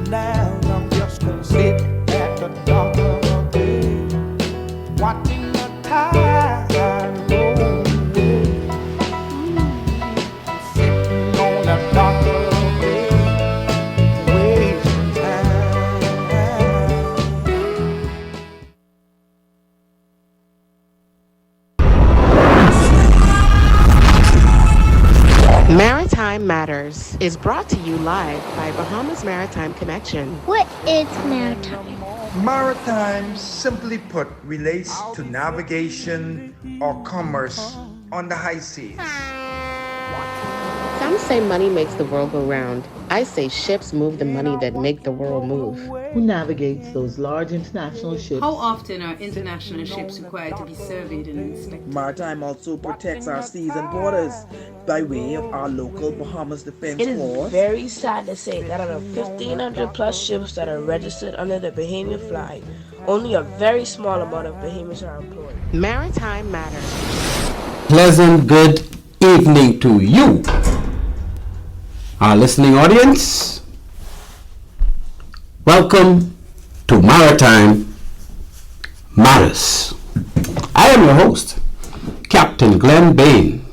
now I'm just gonna sit at the dock of the bay, watching the tide roll away. Sitting on the dock of the bay, wasting Maritime Matters is brought to you live by Bahamas Maritime Connection. What is maritime? Maritime, simply put, relates to navigation or commerce on the high seas. Some say money makes the world go round. I say ships move the money that make the world move. Who navigates those large international ships? How often are international ships required to be surveyed and inspected? Maritime also protects our seas and borders by way of our local Bahamas Defense Force. It is very sad to say that out of 1,500 plus ships that are registered under the Bahamian flag, only a very small amount of Bahamians are employed. Maritime Matters. Pleasant good evening to you, our listening audience. Welcome to Maritime Matters. I am your host, Captain Glenn Bain.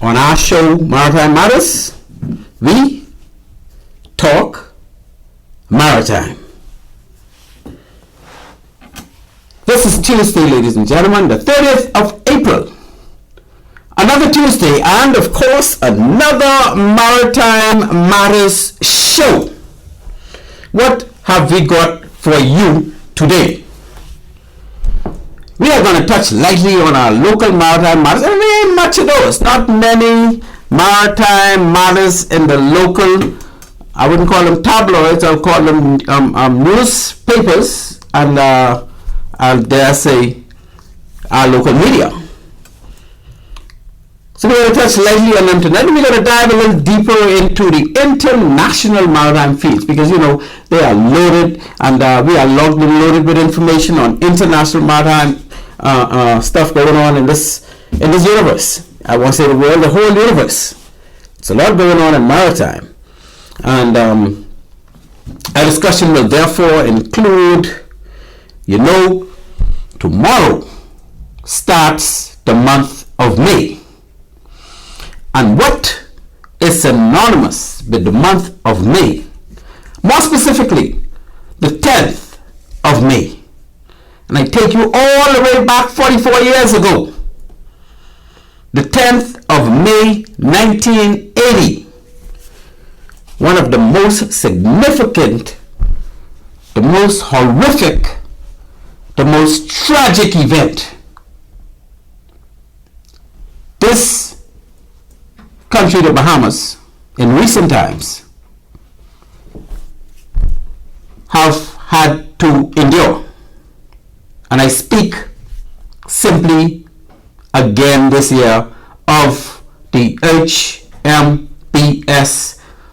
On our show, Maritime Matters, we talk maritime. This is Tuesday, ladies and gentlemen, the 30th of April. Another Tuesday, and of course, another Maritime Matters show. What have we got for you today? We are going to touch lightly on our local maritime matters. There ain't much of those. Not many maritime matters in the local, I wouldn't call them tabloids, I'll call them newspapers, and I'll dare say our local media. So we're going to touch lightly on them tonight. We're going to dive a little deeper into the international maritime fields, because you know they are loaded, and we are loaded with information on international maritime stuff going on in this universe. I won't say the world, the whole universe. It's a lot going on in maritime, and our discussion will therefore include, tomorrow starts the month of May. And what is synonymous with the month of May? More specifically, the 10th of May. And I take you all the way back 44 years ago. The 10th of May, 1980. One of the most significant, the most horrific, the most tragic event. This country, the Bahamas, in recent times have had to endure. And I speak simply again this year of the HMBS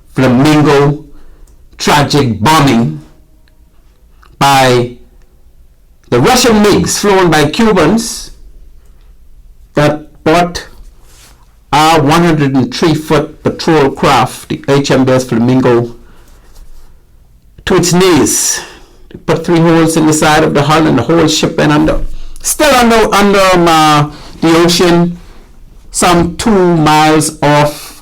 Flamingo tragic bombing by the Russian MiGs flown by Cubans that brought our 103-foot patrol craft, the HMBS Flamingo, to its knees. They put 3 holes in the side of the hull, and the whole ship went under. Still under the ocean, some 2 miles off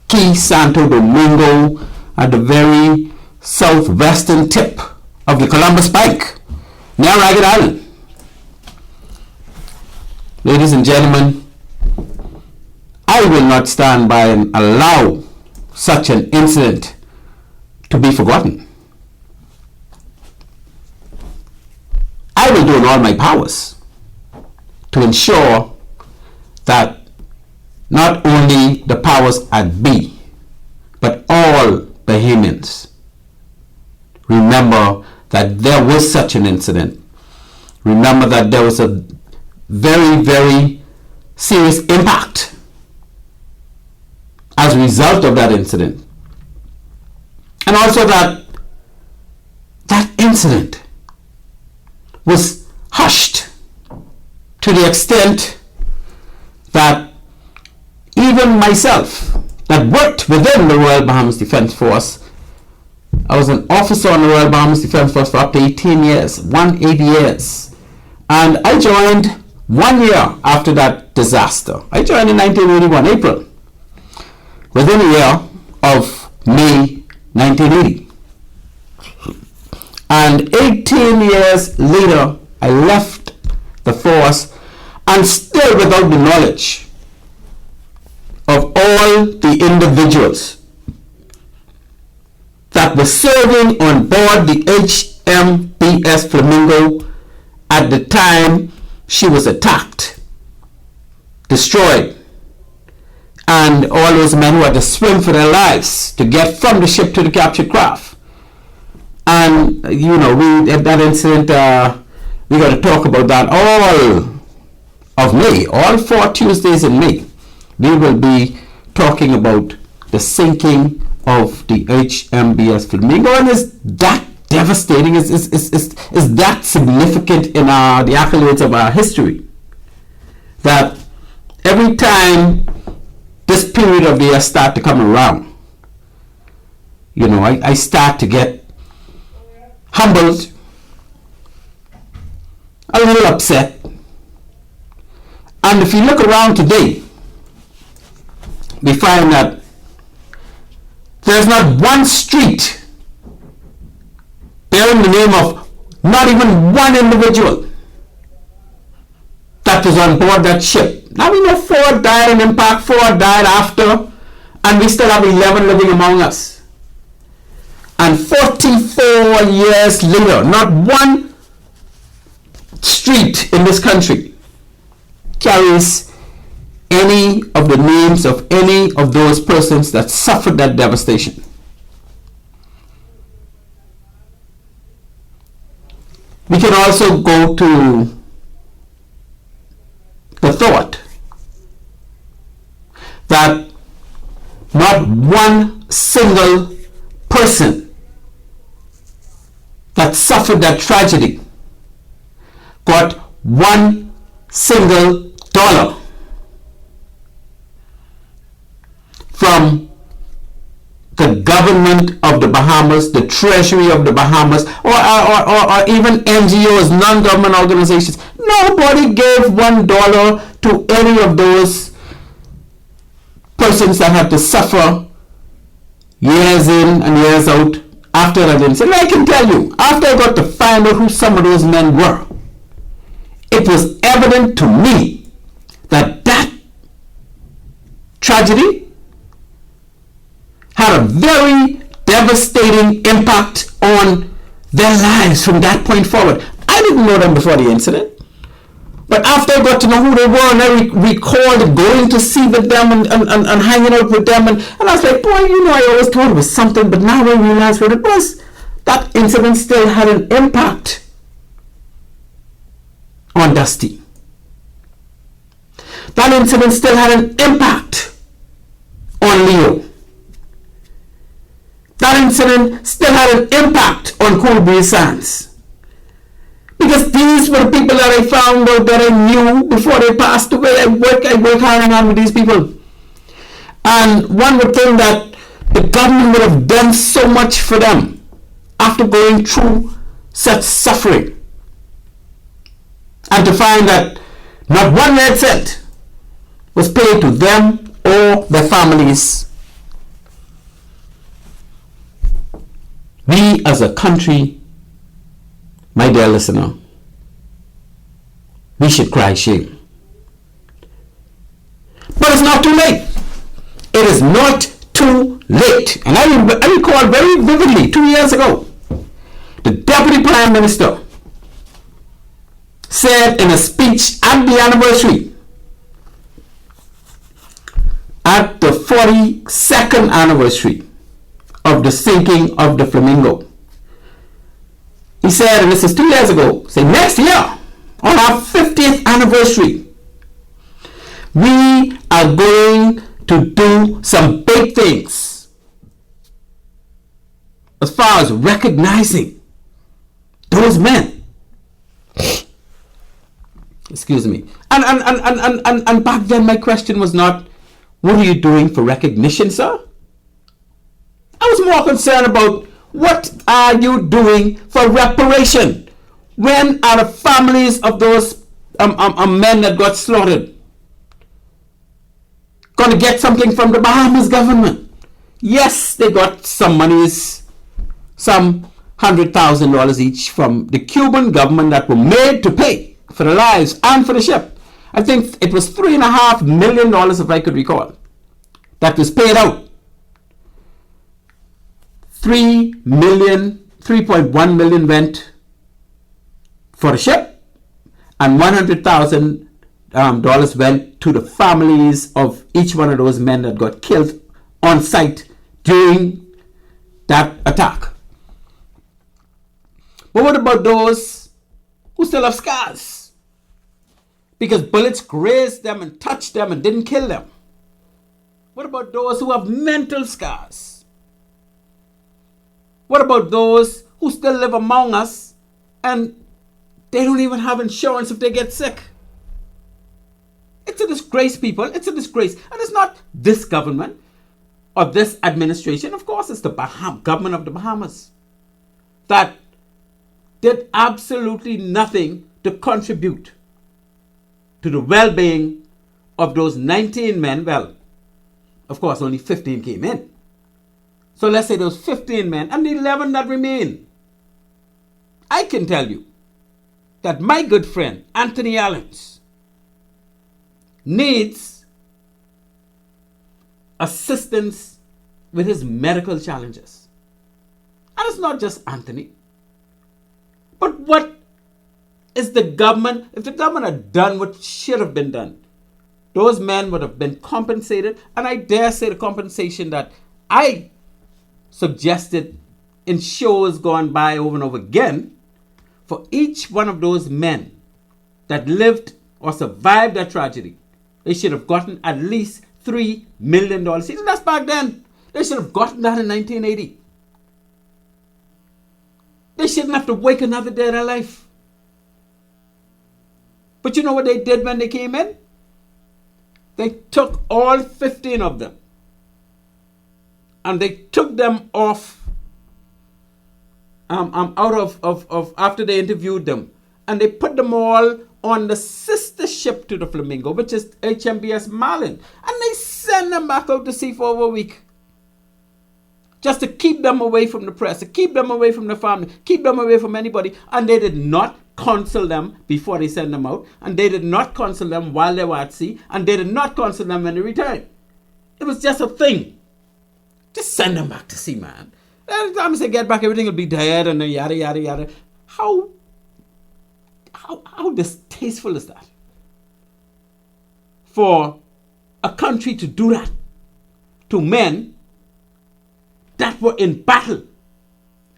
Key Santo Domingo, at the very southwestern tip of the Columbus Pike, near Ragged Island. Ladies and gentlemen, I will not stand by and allow such an incident to be forgotten. I will do in all my powers to ensure that not only the powers at B, but all Bahamians remember that there was such an incident. Remember that there was a very, very serious impact as a result of that incident. And also that incident was hushed to the extent that even myself, that worked within the Royal Bahamas Defense Force, I was an officer on the Royal Bahamas Defence Force for up to 18 years, 18 years. And I joined 1 year after that disaster. I joined in 1981, April. Within a year of May 1980. And 18 years later, I left the force, and still without the knowledge of all the individuals that were serving on board the HMBS Flamingo at the time she was attacked, destroyed, and all those men who had to swim for their lives to get from the ship to the captured craft. And we at that incident, we got to talk about that all of May, all 4 Tuesdays in May. We will be talking about the sinking of the HMBS Flamingo, and is that devastating? Is that significant in the accolades of our history? That every time this period of the year start to come around, I start to get humbled, a little upset. And if you look around today, we find that there's not one street bearing the name of not even one individual that was on board that ship. Now we know 4 died in impact, 4 died after, and we still have 11 living among us. And 44 years later, not one street in this country carries any of the names of any of those persons that suffered that devastation. We can also go to the thought that not one single person that suffered that tragedy got $1 single from the government of the Bahamas, the treasury of the Bahamas, or even NGOs, non-government organizations. Nobody gave $1 to any of those persons that had to suffer years in and years out after that incident. I can tell you, after I got to find out who some of those men were, it was evident to me that that tragedy had a very devastating impact on their lives from that point forward. I didn't know them before the incident, but after I got to know who they were, and I recalled going to see with them and hanging out with them, and I was like, boy, I always thought it was something, but now I realized what it was. That incident still had an impact on Dusty. That incident still had an impact on Leo. That incident still had an impact on Cool Breeze Sands. Because these were the people that I found out that I knew before they passed away. I work hanging on with these people. And one would think that the government would have done so much for them after going through such suffering. And to find that not one red cent was paid to them or their families. We as a country, my dear listener, we should cry shame. But it's not too late. It is not too late. And I recall very vividly 2 years ago, the Deputy Prime Minister said in a speech at the anniversary, at the 42nd anniversary of the sinking of the Flamingo. He said, and this is 2 years ago, say next year, on our 50th anniversary, we are going to do some big things as far as recognizing those men. Excuse me. And back then my question was not, what are you doing for recognition, sir? I was more concerned about What are you doing for reparation? When are the families of those men that got slaughtered going to get something from the Bahamas government? Yes, they got some monies, some $100,000 each from the Cuban government that were made to pay for the lives and for the ship. I think it was $3.5 million, if I could recall, that was paid out. 3.1 million went for the ship, and $100,000 went to the families of each one of those men that got killed on site during that attack. But what about those who still have scars? Because bullets grazed them and touched them and didn't kill them. What about those who have mental scars? What about those who still live among us and they don't even have insurance if they get sick? It's a disgrace, people. It's a disgrace. And it's not this government or this administration. Of course, it's the government of the Bahamas that did absolutely nothing to contribute to the well-being of those 19 men. Well, of course, only 15 came in. So let's say those 15 men and the 11 that remain. I can tell you that my good friend, Anthony Allens, needs assistance with his medical challenges. And it's not just Anthony. But what is the government? If the government had done what should have been done, those men would have been compensated. And I dare say the compensation that I suggested in shows gone by over and over again, for each one of those men that lived or survived that tragedy, they should have gotten at least $3 million. See, that's back then. They should have gotten that in 1980. They shouldn't have to wake another day of their life. But you know what they did when they came in? They took all 15 of them and they took them off out of after they interviewed them, and they put them all on the sister ship to the Flamingo, which is HMBS Marlin, and they send them back out to sea for over a week, just to keep them away from the press, to keep them away from the family, keep them away from anybody. And they did not counsel them before they sent them out, and they did not counsel them while they were at sea, and they did not counsel them when they returned. It was just a thing. Just send them back to sea, man. Every time they get back, everything will be dead and yada yada yada. How distasteful is that? For a country to do that to men that were in battle.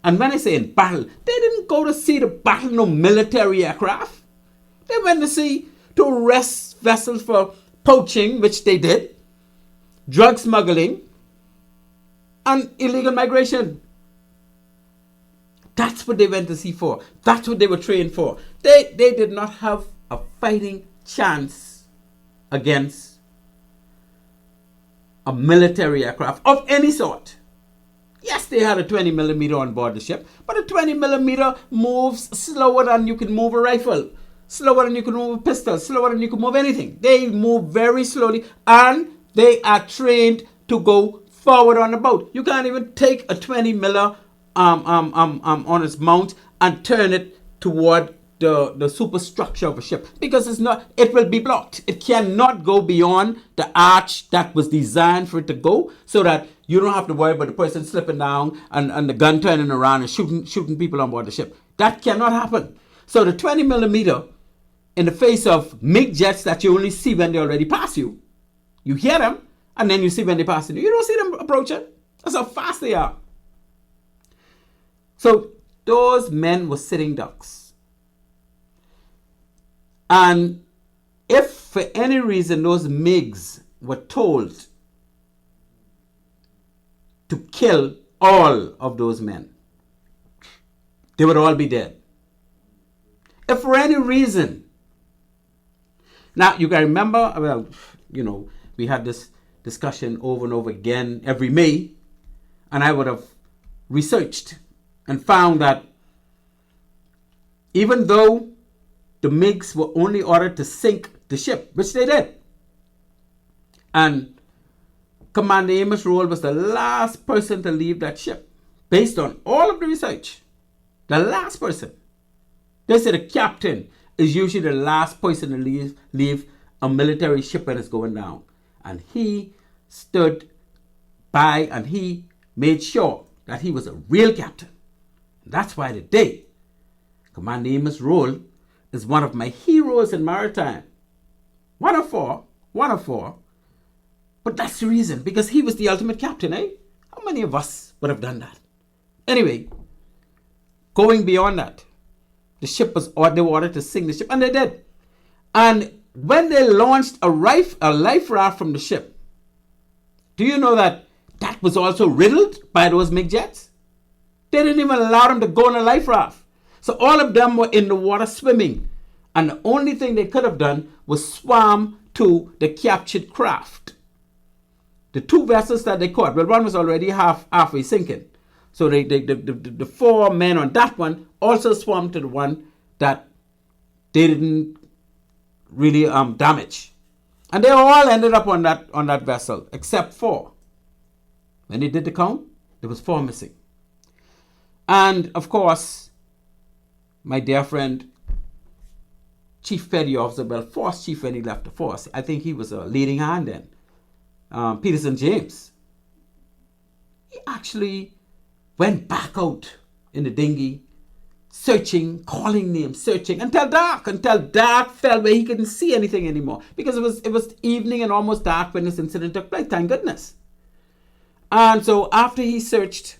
And when I say in battle, they didn't go to see the battle, no military aircraft. They went to sea to arrest vessels for poaching, which they did, drug smuggling, and illegal migration. That's what they went to sea for. That's what they were trained for. They did not have a fighting chance against a military aircraft of any sort. Yes, they had a 20 millimeter on board the ship, but a 20 millimeter moves slower than you can move a rifle, slower than you can move a pistol, slower than you can move anything. They move very slowly, and they are trained to go forward on the boat. You can't even take a 20 miller on its mount and turn it toward the superstructure of a ship, because it will be blocked. It cannot go beyond the arch that was designed for it to go, so that you don't have to worry about the person slipping down and the gun turning around and shooting people on board the ship. That cannot happen. So the 20 millimeter, in the face of MiG jets that you only see when they already pass you, you hear them, and then you see when they pass you. You don't see them approaching. That's how fast they are. So those men were sitting ducks. And if for any reason those MiGs were told to kill all of those men, they would all be dead. If for any reason, now you can remember, well, you know, we had this discussion over and over again every May, and I would have researched and found that even though the MiGs were only ordered to sink the ship, which they did, and Commander Amos Roll was the last person to leave that ship, based on all of the research, the last person. They said the captain is usually the last person to leave a military ship that is going down. And he stood by and he made sure that he was a real captain. That's why today, Commander Amos Roll is one of my heroes in maritime. One of four. But that's the reason, because he was the ultimate captain, eh? How many of us would have done that? Anyway, going beyond that, the ship was ordered to sink the ship, and they did. And when they launched a life raft from the ship, do you know that was also riddled by those MiG jets? They didn't even allow them to go on a life raft. So all of them were in the water swimming. And the only thing they could have done was swam to the captured craft. The two vessels that they caught, well, one was already halfway sinking. So the four men on that one also swam to the one that they didn't really damage. And they all ended up on that vessel, except four. When they did the count, there was four missing. And of course, my dear friend, Chief Petty Officer, well, Force Chief when he left the force, I think he was a leading hand then, Peterson James. He actually went back out in the dinghy, searching, calling names, searching until dark fell where he couldn't see anything anymore, because it was evening and almost dark when this incident took place, thank goodness. And so after he searched,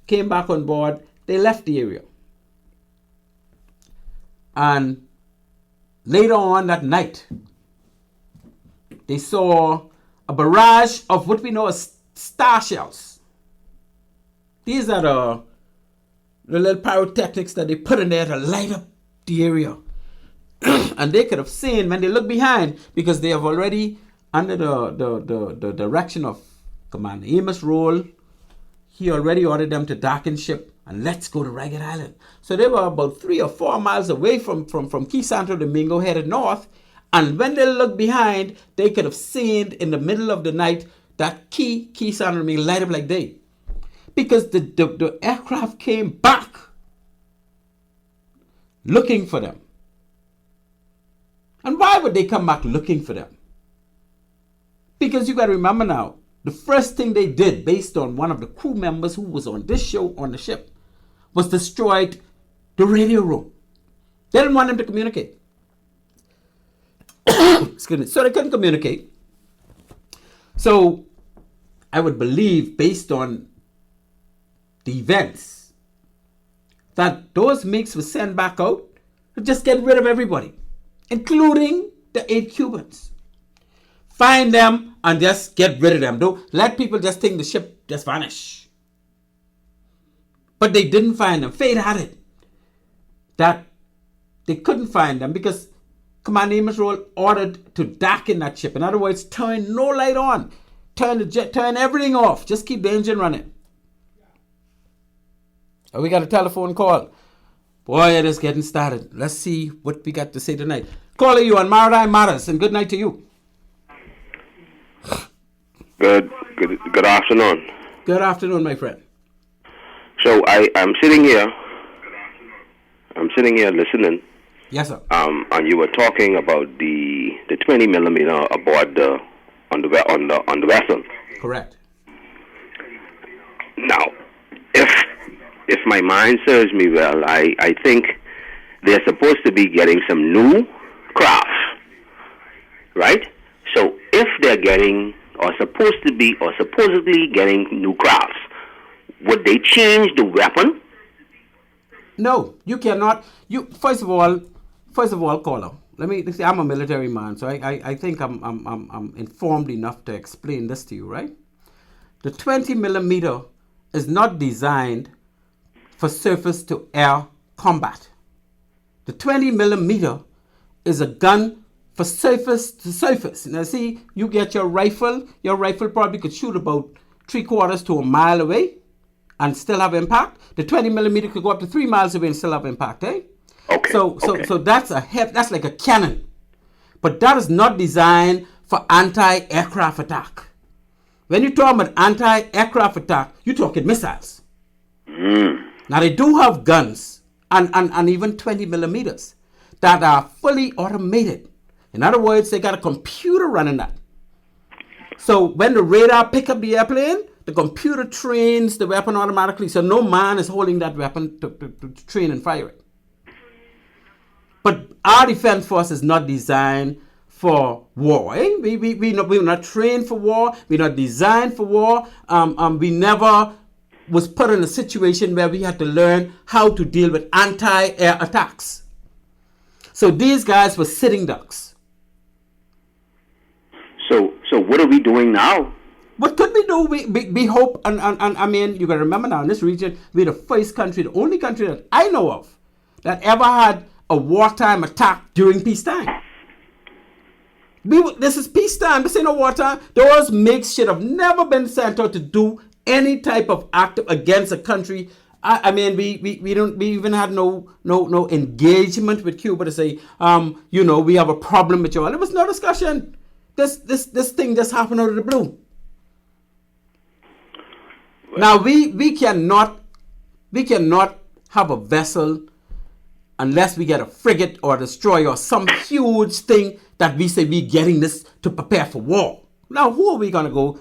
came back on board, they left the area. And later on that night, they saw a barrage of what we know as star shells. These are the little pyrotechnics that they put in there to light up the area. And they could have seen when they look behind, because they have already, under the direction of Commander Amos Roll, he already ordered them to darken ship and let's go to Ragged Island. So they were about 3 or 4 miles away from Key Santo Domingo, headed north. And when they looked behind, they could have seen in the middle of the night that Key Santo Domingo light up like day. Because the aircraft came back looking for them. And why would they come back looking for them? Because you got to remember now, the first thing they did, based on one of the crew members who was on this show on the ship, was destroyed the radio room. They didn't want them to communicate. Excuse me. So they couldn't communicate. So I would believe, based on the events, that those MiGs were sent back out to just get rid of everybody, including the 8 Cubans. Find them and just get rid of them. Don't let people just think the ship just vanished. But they didn't find them. Fate had it that they couldn't find them because Commander Amos Roll ordered to darken that ship. In other words, turn no light on. Turn everything off. Just keep the engine running. Oh, we got a telephone call. Boy, it is getting started. Let's see what we got to say tonight. Caller, you on Maritime Matters, and good night to you. Good afternoon. Good afternoon, my friend. So I'm sitting here. I'm sitting here listening. Yes, sir. And you were talking about the 20 millimeter aboard on the vessel. Correct. Now, if my mind serves me well, I think they're supposed to be getting some new crafts, right? So if they're getting, or supposed to be, or supposedly getting new crafts, would they change the weapon? No, you cannot. First of all, caller. Let me say, I'm a military man, so I think I'm informed enough to explain this to you, right? The 20 millimeter is not designed for surface to air combat. The 20 millimeter is a gun for surface to surface. Now see, you get your rifle probably could shoot about 3/4 to a mile away, and still have impact. The 20 millimeter could go up to 3 miles away and still have impact, eh? Okay. So that's that's like a cannon. But that is not designed for anti-aircraft attack. When you talk about anti-aircraft attack, you're talking missiles. Now they do have guns and even 20 millimeters that are fully automated. In other words, they got a computer running that. So when the radar pick up the airplane, the computer trains the weapon automatically. So no man is holding that weapon to train and fire it. But our defense force is not designed for war. Eh? We're not trained for war. We're not designed for war. We never was put in a situation where we had to learn how to deal with anti-air attacks. So these guys were sitting ducks. So what are we doing now? What could we do? We hope, and I mean, you got to remember now, in this region, we're the first country, the only country that I know of that ever had a wartime attack during peacetime. This is peacetime. This ain't no wartime. Those MiGs should have never been sent out to do any type of act against a country. I mean, we even had no engagement with Cuba to say, we have a problem with you all. There was no discussion. This thing just happened out of the blue. Now we cannot have a vessel unless we get a frigate or a destroyer or some huge thing that we say we're getting this to prepare for war. Now, who are we going to go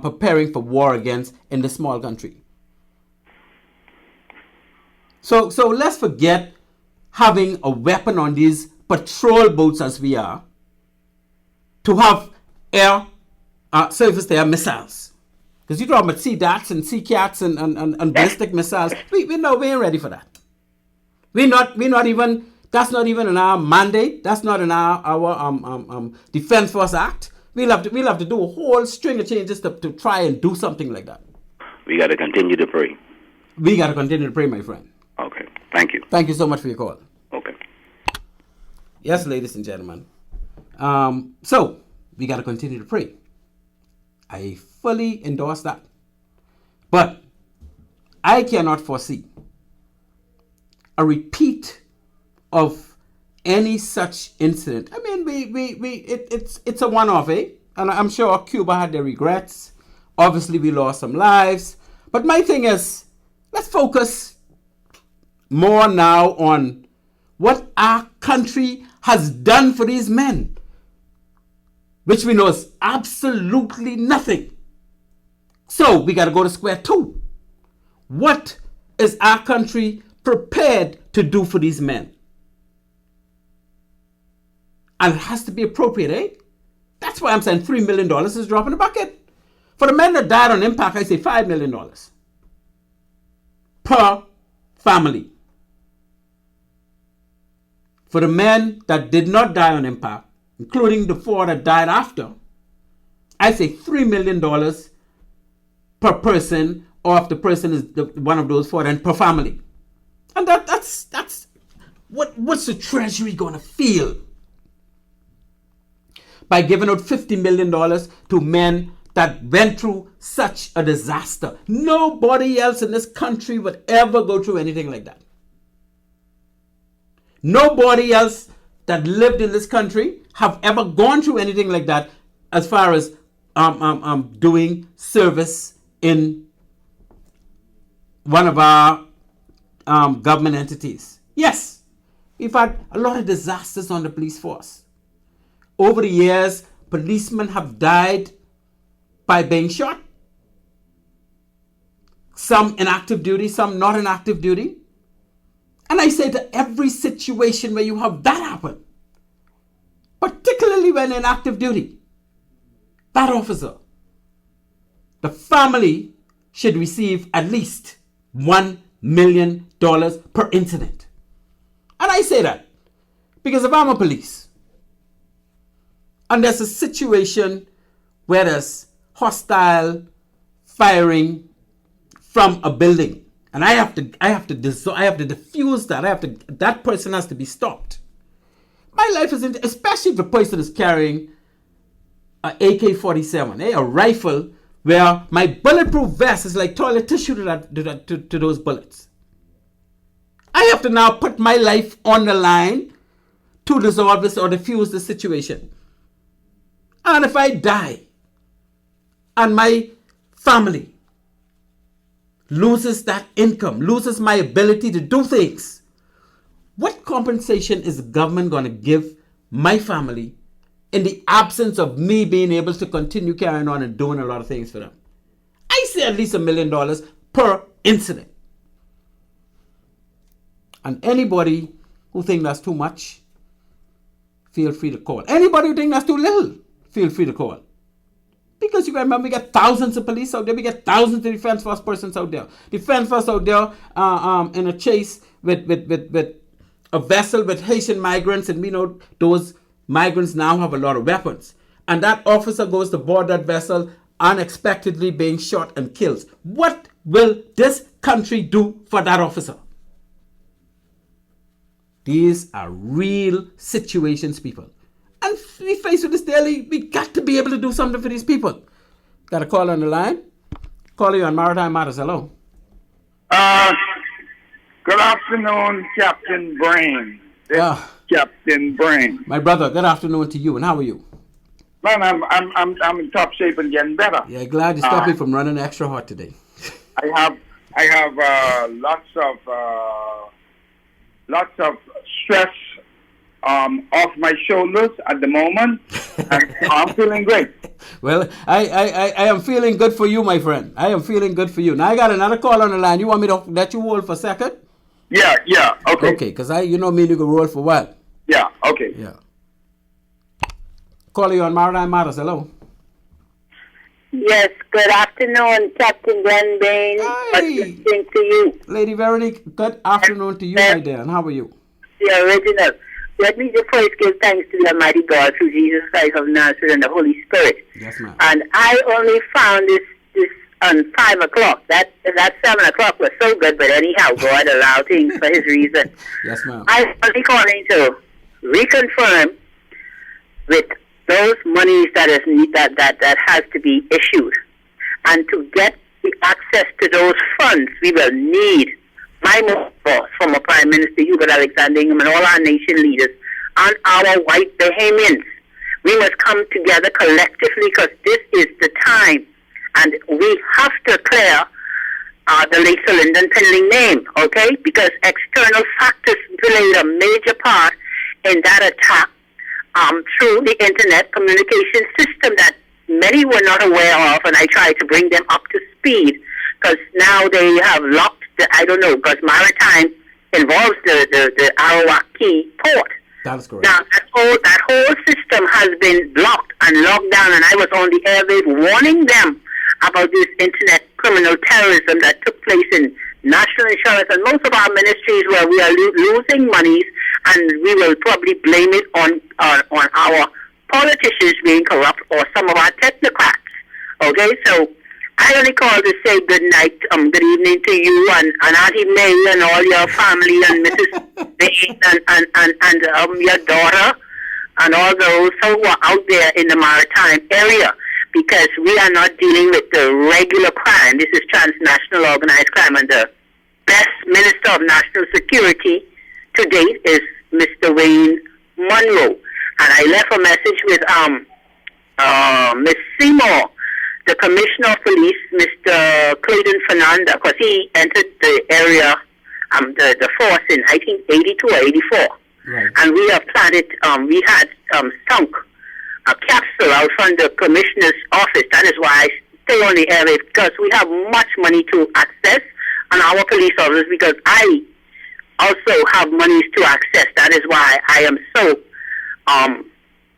preparing for war against in this small country? So let's forget having a weapon on these patrol boats as we are to have air surface to air missiles. Because you're talking about Sea Dats and Sea Cats and ballistic missiles. We ain't ready for that. We're not even, that's not even in our mandate. That's not in our Defense Force Act. We'll have to do a whole string of changes to try and do something like that. We got to continue to pray. We got to continue to pray, my friend. Okay. Thank you. Thank you so much for your call. Okay. Yes, ladies and gentlemen. So we got to continue to pray. I fully endorse that. But I cannot foresee a repeat of any such incident. I mean, it's a one-off, eh? And I'm sure Cuba had their regrets. Obviously, we lost some lives. But my thing is, let's focus more now on what our country has done for these men, which we know is absolutely nothing. So we got to go to square two. What is our country prepared to do for these men? And it has to be appropriate, eh? That's why I'm saying $3 million is a drop in the bucket. For the men that died on impact, I say $5 million per family. For the men that did not die on impact, including the 4 that died after, I say $3 million per person, or if the person is one of those 4, then per family. And that's what's the Treasury going to feel by giving out $50 million to men that went through such a disaster? Nobody else in this country would ever go through anything like that. Nobody else that lived in this country have ever gone through anything like that as far as doing service in one of our government entities. Yes, we've had a lot of disasters on the police force. Over the years, policemen have died by being shot. Some in active duty, some not in active duty. And I say to every situation where you have that happen, particularly when in active duty, that officer, the family should receive at least $1 million per incident. And I say that because if I'm a police and there's a situation where there's hostile firing from a building, and I have to diffuse that. That person has to be stopped. My life is especially if the person is carrying an AK-47, a rifle where my bulletproof vest is like toilet tissue to those bullets. I have to now put my life on the line to resolve this or defuse the situation. And if I die and my family loses that income, loses my ability to do things, what compensation is the government going to give my family in the absence of me being able to continue carrying on and doing a lot of things for them? I say at least $1 million per incident. And anybody who think that's too much, feel free to call. Anybody who think that's too little, feel free to call. Because you got to remember, we got thousands of police out there. We got thousands of defense force persons out there. Defense force out there in a chase with a vessel with Haitian migrants. And we know those migrants now have a lot of weapons. And that officer goes to board that vessel unexpectedly being shot and killed. What will this country do for that officer? These are real situations, people. And we face with this daily. We got to be able to do something for these people. Got a call on the line? Call you on Maritime Matters. Hello. Good afternoon, Captain Brain. Captain Brain. My brother, good afternoon to you. And how are you? Man, I'm in top shape and getting better. Yeah, glad you stopped me from running extra hard today. I have lots of stress off my shoulders at the moment. And I'm feeling great. Well, I am feeling good for you, my friend. I am feeling good for you. Now I got another call on the line. You want me to let you hold for a second? Yeah, okay. Okay, because you know me, you can roll for a while. Yeah, okay. Yeah. Call you on Maritime Matters. Hello. Yes, good afternoon, Captain Glenn Bain. Hi. To you. Lady Veronique, good afternoon to you, my dear. And how are you? The original. Let me just first give thanks to the Almighty God through Jesus Christ of Nazareth and the Holy Spirit. Yes, ma'am. And I only found this on 5 o'clock. That 7 o'clock was so good, but anyhow, God allowed things for his reason. Yes, ma'am. I'm only calling to reconfirm with those monies that has to be issued. And to get the access to those funds, we will need my boss, former Prime Minister Hubert Alexander Ingham, and all our nation leaders, and our white Bahamians. We must come together collectively because this is the time. And we have to clear the late Sir Lyndon Pendling name, okay? Because external factors played a major part in that attack through the internet communication system that many were not aware of, and I tried to bring them up to speed because now they have locked I don't know, because maritime involves the Arawak Key port. That is correct. Now, that whole system has been blocked and locked down, and I was on the airwaves warning them about this internet criminal terrorism that took place in national insurance and most of our ministries where we are losing monies, and we will probably blame it on our politicians being corrupt or some of our technocrats. Okay, so I only called to say good night, good evening to you and Auntie May and all your family and Mrs. Bain and your daughter and all those who are out there in the maritime area, because we are not dealing with the regular crime. This is transnational organized crime, and the best Minister of National Security to date is Mr. Wayne Monroe. And I left a message with Miss Seymour, the Commissioner of Police, Mr. Clayton Fernanda, because he entered the area, the force in, I think, 82 or 84. Right. And we have planted, we had sunk a capsule out from the Commissioner's office. That is why I stay on the airway, because we have much money to access on our police officers, because I also have monies to access. That is why I am so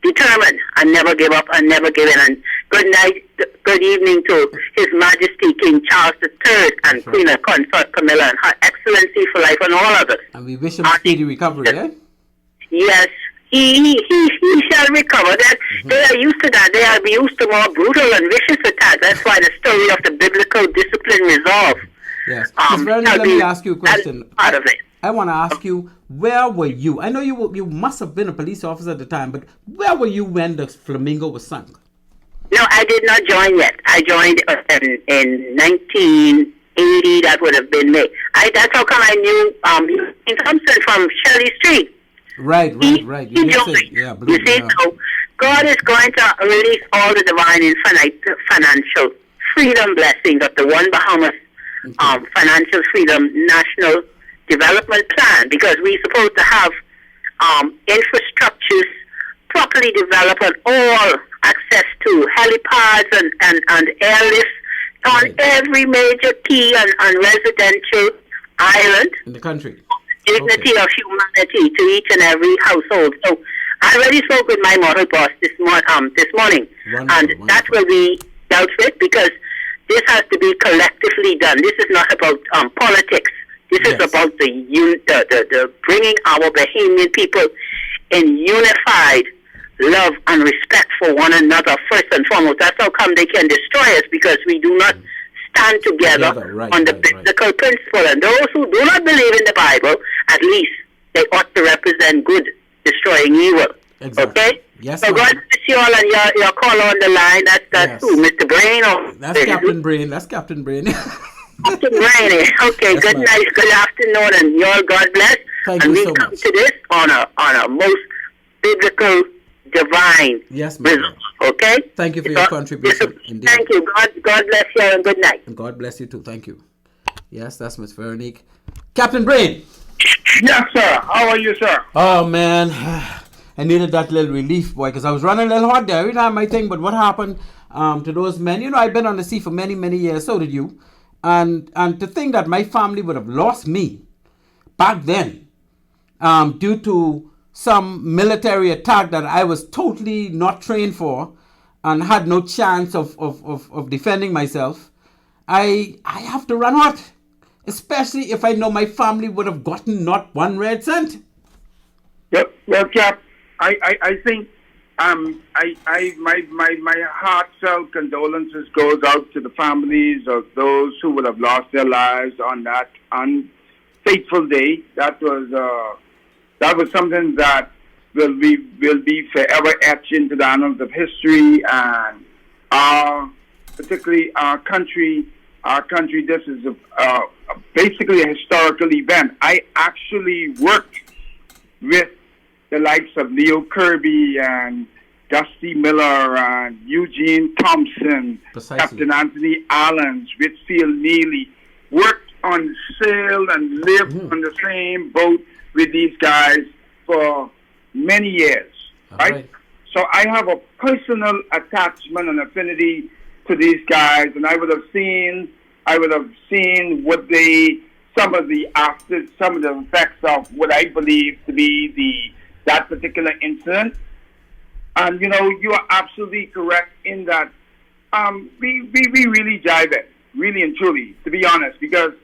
determined and never give up and never give in. And good night, good evening to His Majesty King Charles III and Queen Consort Camilla and Her Excellency for life and all others. And we wish him speedy recovery, eh? Yes, he shall recover. That they are used to that. They are used to more brutal and vicious attacks. That's why the story of the biblical discipline resolve. Yes. Let me ask you a question. Part of it. I want to ask you, where were you? I know you must have been a police officer at the time, but where were you when the Flamingo was sunk? The No, I did not join yet. I joined in 1980. That would have been May. That's how come I knew Thompson from Shirley Street. Right. You did say, yeah, you see, so God is going to release all the divine and financial freedom blessings of the One Bahamas Financial Freedom National Development Plan, because we're supposed to have infrastructures properly developed and all access to helipads and airlifts on every major key and residential island in the country. Dignity of humanity to each and every household. So I already spoke with my model boss this morning, and that will be dealt with, because this has to be collectively done. This is not about politics. This is about the bringing our Bahamian people in unified love and respect for one another first and foremost. That's how come they can destroy us, because we do not stand together on the biblical principle. And those who do not believe in the Bible, at least they ought to represent good, destroying evil. Exactly. Okay? Yes, so God bless you all, and your caller on the line, that's who, Mr. Brain? Or that's Captain Brain. That's Captain Brain. Captain Brain. Okay, yes, good night, good afternoon, and you all God bless. Thank and you we so come much. to this on a most biblical, divine result. Okay? Thank you for your contribution. Indeed. Thank you. God bless you, and good night. And God bless you too. Thank you. Yes, that's Miss Veronique. Captain Brain. Yes, sir. How are you, sir? Oh, man. I needed that little relief, boy, because I was running a little hot there every time my thing. But what happened to those men? You know, I've been on the sea for many, many years. So did you. And to think that my family would have lost me back then due to some military attack that I was totally not trained for and had no chance of defending myself, I have to run hot. Especially if I know my family would have gotten not one red cent. Yep. Well, Cap, I think my heartfelt condolences goes out to the families of those who would have lost their lives on that unfaithful day. That was something that will be forever etched into the annals of history, and particularly our country. This is basically a historical event. I actually worked with the likes of Leo Kirby and Dusty Miller and Eugene Thompson, Captain Anthony Allens, Whitfield Neely, worked on sail and lived on the same boat with these guys for many years, right? So I have a personal attachment and affinity to these guys, and I would have seen what some of the effects of what I believe to be that particular incident. And you know, you are absolutely correct in that we really jive it, really and truly, to be honest. Because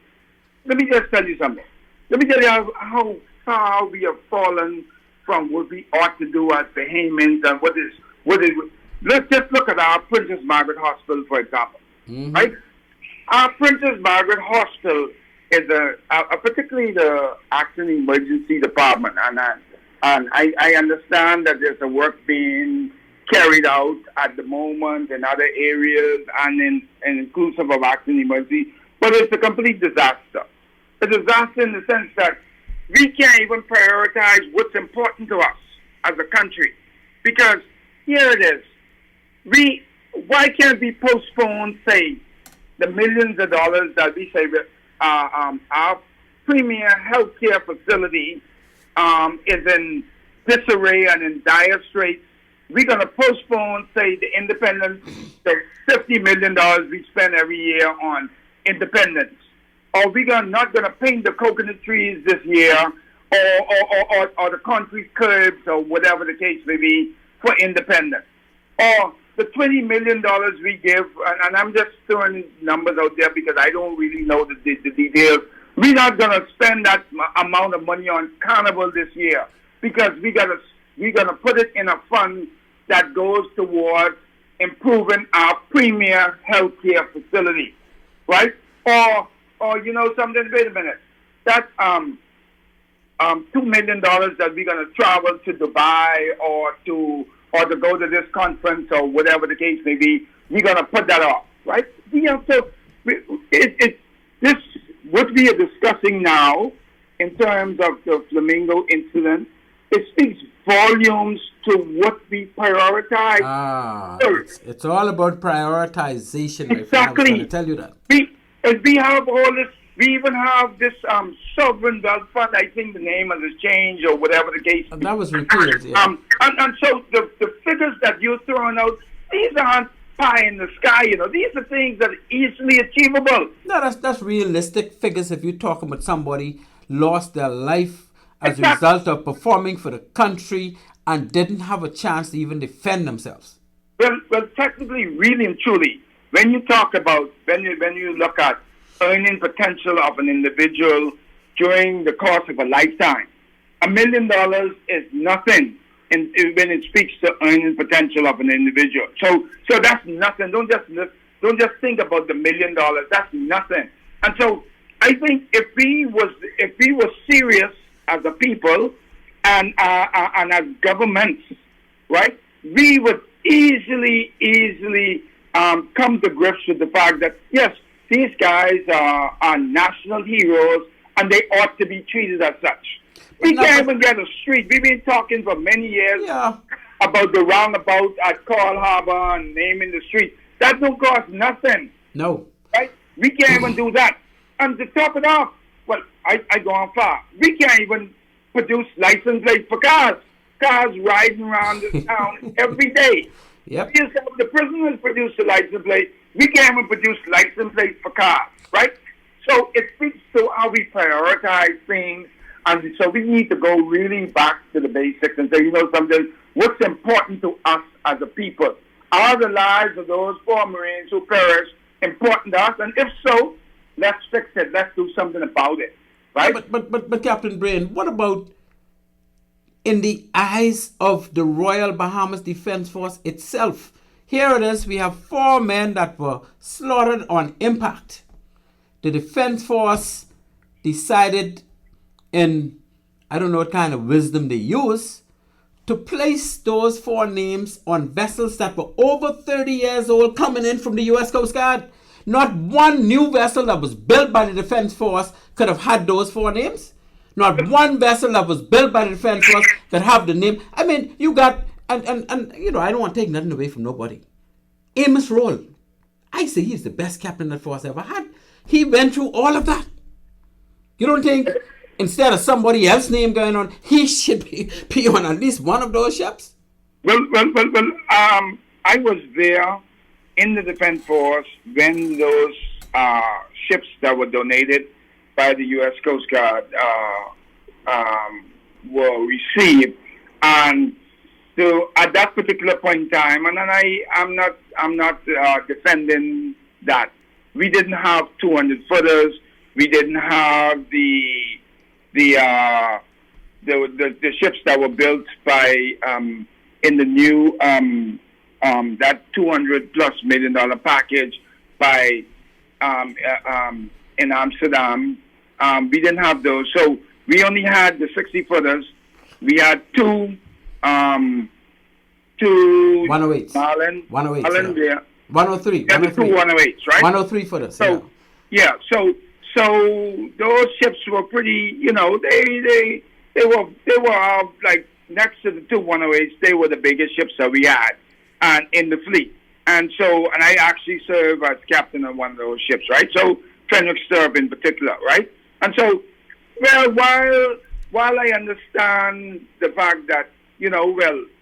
let me just tell you something. Let me tell you how far we have fallen from what we ought to do as Bahamians, and what is. Let's just look at our Princess Margaret Hospital, for example, right? Our Princess Margaret Hospital is particularly the Action Emergency Department, and I understand that there's a work being carried out at the moment in other areas and inclusive of Action Emergency, but it's a complete disaster. A disaster in the sense that we can't even prioritize what's important to us as a country, because here it is. Why can't we postpone, say, the millions of dollars that we say our premier healthcare facility is in disarray and in dire straits? We're going to postpone, say, the $50 million we spend every year on independence. Or we're not going to paint the coconut trees this year, or the concrete curbs, or whatever the case may be, for independence. Or the $20 million we give, and I'm just throwing numbers out there because I don't really know the details. We're not going to spend that amount of money on Carnival this year, because we're gonna put it in a fund that goes towards improving our premier healthcare facility, right? Or you know something? Wait a minute. That $2 million that we're gonna travel to Dubai or to or to go to this conference or whatever the case may be, we're going to put that off, right? So this what we are discussing now in terms of the Flamingo incident, it speaks volumes to what we prioritize. It's all about prioritization. Exactly. I was going to tell you that. We have all this. We even have this sovereign wealth fund. I think the name has changed or whatever the case. And that was repealed. Yeah. And so the figures that you're throwing out, these aren't pie in the sky. These are things that are easily achievable. No, that's realistic figures. If you're talking about somebody lost their life as a result of performing for the country and didn't have a chance to even defend themselves. Well, technically, really and truly, when you talk about when you look at earning potential of an individual during the course of a lifetime, $1 million is nothing when it speaks to earning potential of an individual. So that's nothing. Don't just think about the $1 million. That's nothing. And so I think if we were serious as a people and as governments, right, we would easily come to grips with the fact that yes, these guys are national heroes and they ought to be treated as such. We can't even get a street. We've been talking for many years about the roundabout at Coral Harbor and naming the street. That don't cost nothing. No. Right? We can't even do that. And to top it off, well, I go on far. We can't even produce license plates for cars. Cars riding around the town every day. Yep. The prisoners produce a license plate. We can't even produce license plates for cars, right? So it speaks to how we prioritize things. And so we need to go really back to the basics and say, something, what's important to us as a people? Are the lives of those poor Marines who perished important to us? And if so, let's fix it. Let's do something about it, right? But Captain Brain, what about in the eyes of the Royal Bahamas Defense Force itself? Here it is, we have 4 men that were slaughtered on impact. The Defense Force decided in, I don't know what kind of wisdom they use, to place those 4 names on vessels that were over 30 years old coming in from the U.S. Coast Guard. Not one new vessel that was built by the Defense Force could have had those 4 names. Not one vessel that was built by the Defense Force could have the name. I mean, you got, and I don't want to take nothing away from nobody. Amos Roll, I say he's the best captain that Force ever had. He went through all of that. You don't think instead of somebody else's name going on, he should be on at least one of those ships? Well, I was there in the Defense Force when those ships that were donated by the U.S. Coast Guard were received, and so at that particular point in time, and I'm not defending that. We didn't have 200 footers. We didn't have the ships that were built by in the new that $200+ million package by in Amsterdam. We didn't have those, so we only had the 60 footers. We had two 108s. Marlin, 108s. Yeah. 103. Yeah, the 2 108s, right? 103 footers. So so those ships were pretty. They were like next to the 2 108s. They were the biggest ships that we had, and in the fleet. And I actually served as captain of one of those ships, right? So Fenwick Sturb in particular, right? And so, well, while I understand the fact that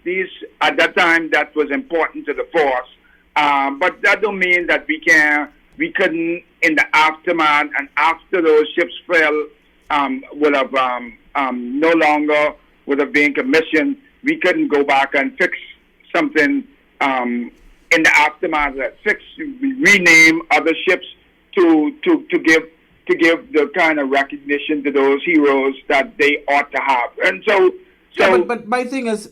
these at that time that was important to the force, but that don't mean that we couldn't in the aftermath and after those ships fell would have no longer would have been commissioned. We couldn't go back and fix something in the aftermath that rename other ships to give the kind of recognition to those heroes that they ought to have. And so but my thing is,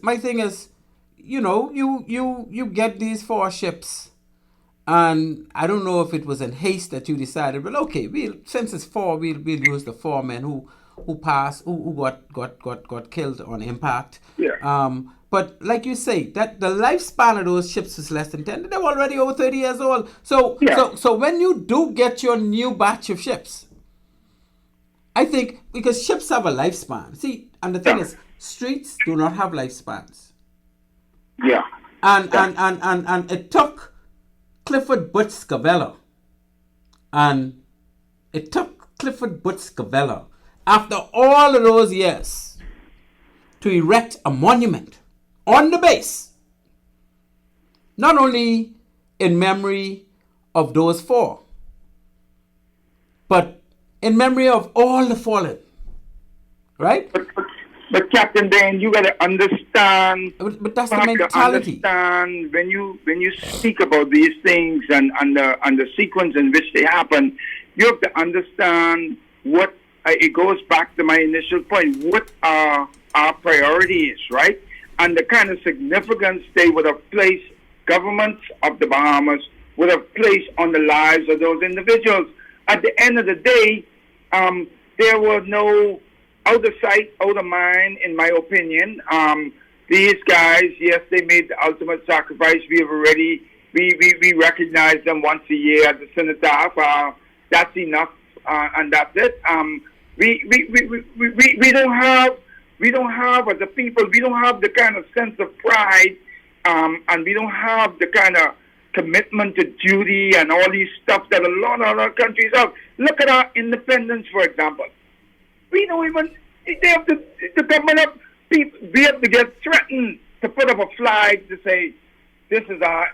you get these 4 ships, and I don't know if it was in haste that you decided, well, okay, since it's 4, we'll use the 4 men who got killed on impact. Yeah. But like you say, that the lifespan of those ships is less than 10. They're already over 30 years old. So when you do get your new batch of ships, I think because ships have a lifespan. See, and the thing is, streets do not have lifespans. Yeah. And it took Clifford Butts Scavella, after all of those years, to erect a monument on the base, not only in memory of those four, but in memory of all the fallen, right? But Captain Dan, you got to understand. But that's the mentality. Understand when you speak about these things and the sequence in which they happen, you have to understand what it goes back to my initial point. What are our priorities, right? And the kind of significance they would have placed, governments of the Bahamas would have placed on the lives of those individuals. At the end of the day, there were no out of sight, out of mind, in my opinion. These guys, yes, they made the ultimate sacrifice. We recognize them once a year at the cenotaph. That's enough, and that's it. We don't have as a people, we don't have the kind of sense of pride, and we don't have the kind of commitment to duty and all these stuff that a lot of other countries have. Look at our independence, for example. We don't even, they have to come up, we have to get threatened to put up a flag to say, this is our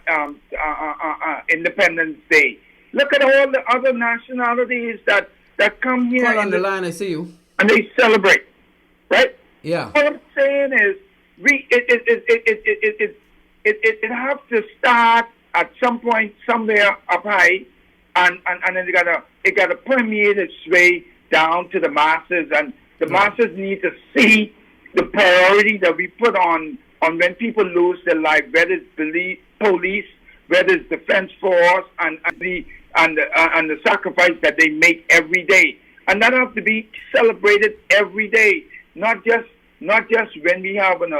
Independence Day. Look at all the other nationalities that come here. Call on the line, I see you. And they celebrate, right? Yeah. What I'm saying is, it has to start at some point somewhere up high, and then it gotta permeate its way down to the masses, and the masses need to see the priority that we put on when people lose their life, whether it's police, whether it's defense force, and the sacrifice that they make every day, and that has to be celebrated every day, not just when we have an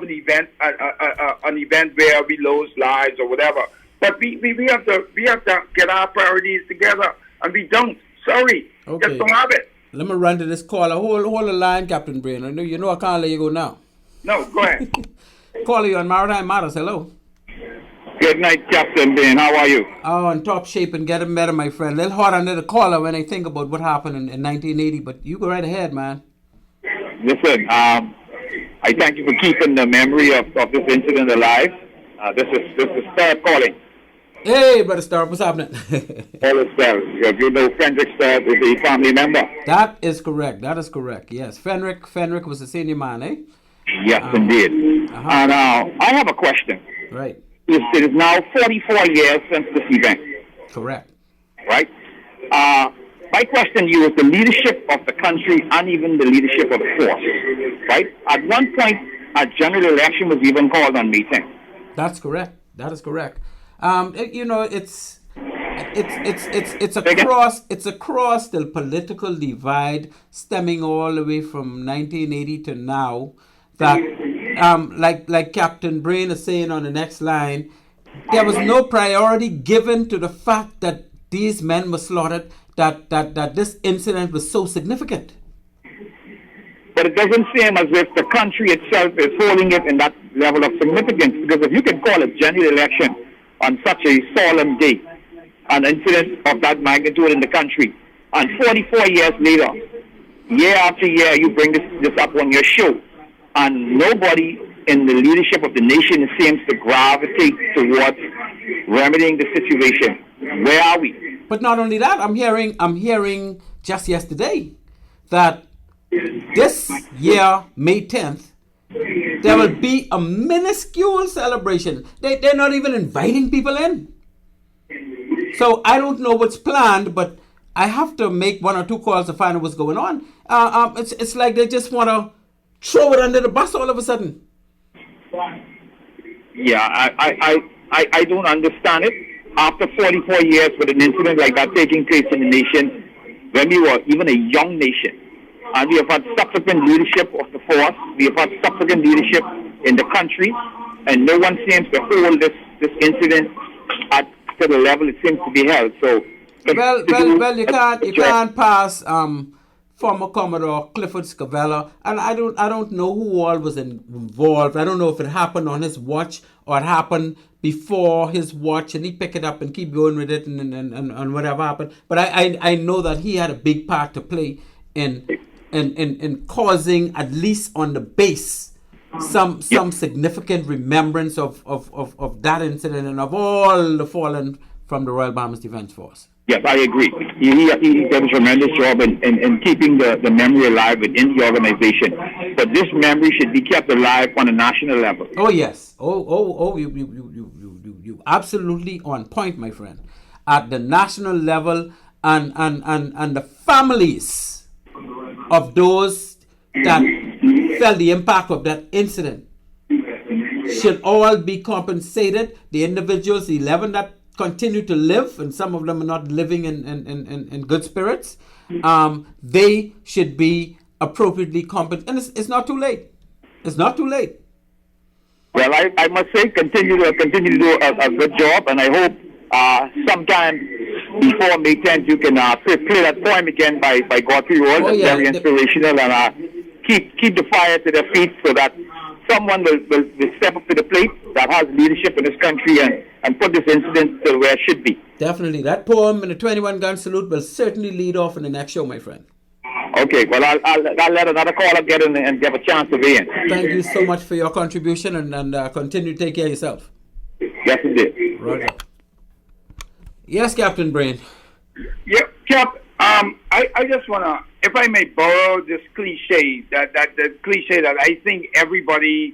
event where we lose lives or whatever. But we have to get our priorities together, and we don't. Sorry, just don't have it. Let me run to this caller. Hold the line, Captain Brain. I know I can't let you go now. No, go ahead. Caller, you on Maritime Matters. Hello. Good night, Captain Brain. How are you? Oh, in top shape and getting better, my friend. A little hard under the collar when I think about what happened in 1980, but you go right ahead, man. Listen, I thank you for keeping the memory of this incident alive. This is Star calling. Hey, Brother Star, what's happening? All is well. You know Fenric Star is a family member. That is correct. Yes, Fenric was a senior man, eh? Yes, indeed. And I have a question. Right. It is now 44 years since this event. Correct. Right? My question to you is the leadership of the country and even the leadership of the force. Right? At one point, a general election was even called on May 10th. That's correct. That is correct. It's across the political divide stemming all the way from 1980 to now that like Captain Brain is saying on the next line, there was no priority given to the fact that these men were slaughtered, that this incident was so significant. But it doesn't seem as if the country itself is holding it in that level of significance, because if you can call a general election on such a solemn day, an incident of that magnitude in the country, and 44 years later, year after year, you bring this up on your show, and nobody in the leadership of the nation seems to gravitate towards remedying the situation. Where are we? But not only that, I'm hearing just yesterday that this year, May 10th, there will be a minuscule celebration. They're not even inviting people in. So I don't know what's planned, but I have to make one or two calls to find out what's going on. It's like they just want to throw it under the bus all of a sudden. Yeah, I don't understand it. After 44 years with an incident like that taking place in the nation, when we were even a young nation, and we have had subsequent leadership of the force. We have had subsequent leadership in the country, and no one seems to hold this incident to the level it seems to be held. So, well, you can't pass former Commodore Clifford Scavella, and I don't know who all was involved. I don't know if it happened on his watch or it happened before his watch, and he picked it up and keep going with it, and whatever happened. But I know that he had a big part to play in causing, at least on the base, some significant remembrance of that incident and of all the fallen from the Royal Bahamas Defense Force. Yes, I agree. He did a tremendous job in keeping the memory alive within the organization. But this memory should be kept alive on a national level. Oh yes. You absolutely on point, my friend. At the national level, and the families of those that felt the impact of that incident should all be compensated. The individuals, the 11 that continue to live, and some of them are not living in good spirits, they should be appropriately compensated. And it's not too late. It's not too late. Well, I must say, continue to do a good job, and I hope sometime before May 10th you can play that poem again by Godfrey Roll. That's very inspirational, and keep the fire to their feet so that someone will step up to the plate that has leadership in this country and put this incident to where it should be. Definitely. That poem and the 21-gun salute will certainly lead off in the next show, my friend. Okay, well, I'll let another caller get in and give a chance to weigh in. Thank you so much for your contribution, and continue to take care of yourself. Yes, indeed. Roger. Yes, Captain Brain. Yeah, Cap, I just want to, if I may borrow this cliche, that cliche that I think everybody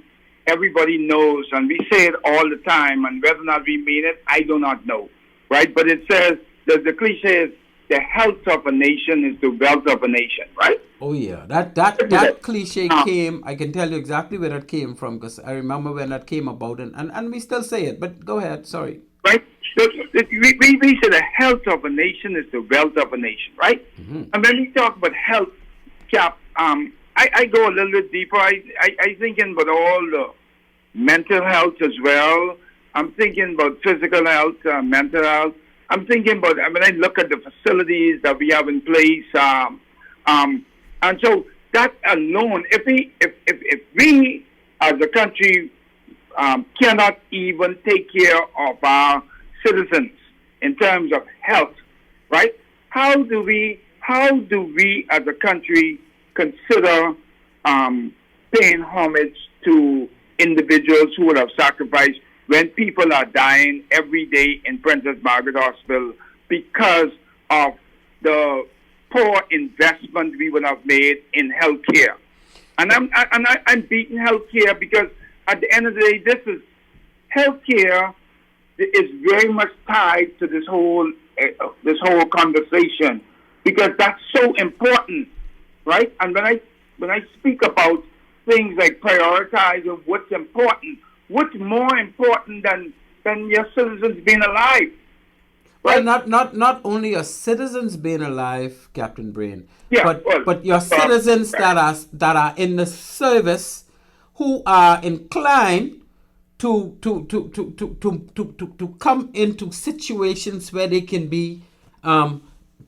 knows, and we say it all the time, and whether or not we mean it, I do not know, right? But it says, the cliche is, the health of a nation is the wealth of a nation, right? Oh yeah, that cliche came. I can tell you exactly where that came from, because I remember when that came about, and we still say it. But go ahead, sorry. Right. We say the health of a nation is the wealth of a nation, right? Mm-hmm. And when we talk about health, Cap, I go a little bit deeper. I thinking about all the mental health as well. I'm thinking about physical health, mental health. I'm thinking about, when I look at the facilities that we have in place, and so that alone, if we as a country cannot even take care of our citizens in terms of health, right? How do we as a country consider paying homage to individuals who would have sacrificed when people are dying every day in Princess Margaret Hospital because of the poor investment we would have made in healthcare? And I'm beating healthcare because at the end of the day, healthcare is very much tied to this whole conversation, because that's so important, right? And when I speak about things like prioritizing what's important, what's more important than your citizens being alive? Right? Well, not only your citizens being alive, Captain Brain, but your citizens that are in the service who are inclined to come into situations where they can be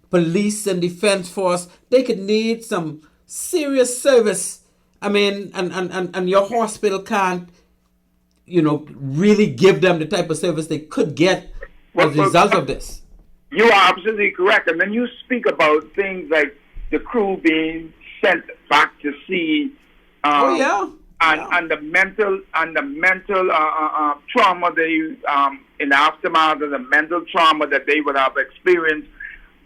police and defense force. They could need some serious service. I mean, and your hospital can't, really give them the type of service they could get as a result of this. You are absolutely correct. And when you speak about things like the crew being sent back to sea, and the mental trauma they in the aftermath of the mental trauma that they would have experienced.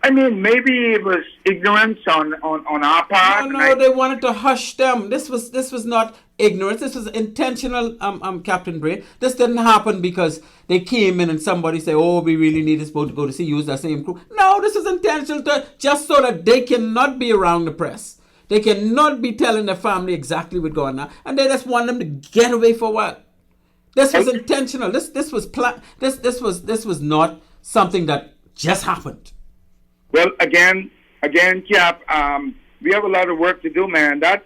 I mean, maybe it was ignorance on our part. No, they wanted to hush them. This was not ignorance. This was intentional, Captain Brain. This didn't happen because they came in and somebody said, "Oh, we really need this boat to go to sea. Use that same crew." No, this is intentional, just so that they cannot be around the press. They cannot be telling their family exactly what's going on, and they just want them to get away for a while. This was intentional. This was planned. This was not something that just happened. Well, again, Cap, we have a lot of work to do, man. That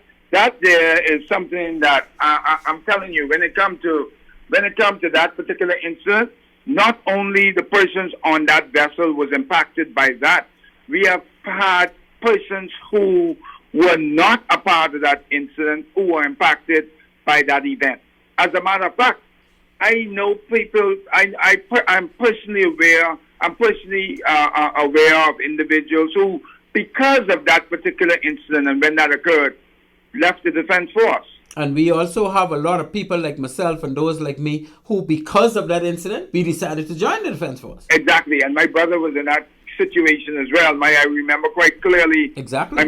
there is something that I'm telling you. When it comes to that particular incident, not only the persons on that vessel was impacted by that. We have had persons who were not a part of that incident who were impacted by that event. As a matter of fact, I know people. I'm personally aware. I'm personally aware of individuals who, because of that particular incident and when that occurred, left the defense force. And we also have a lot of people like myself and those like me who, because of that incident, we decided to join the defense force. Exactly, and my brother was in that situation as well. I remember quite clearly. Exactly.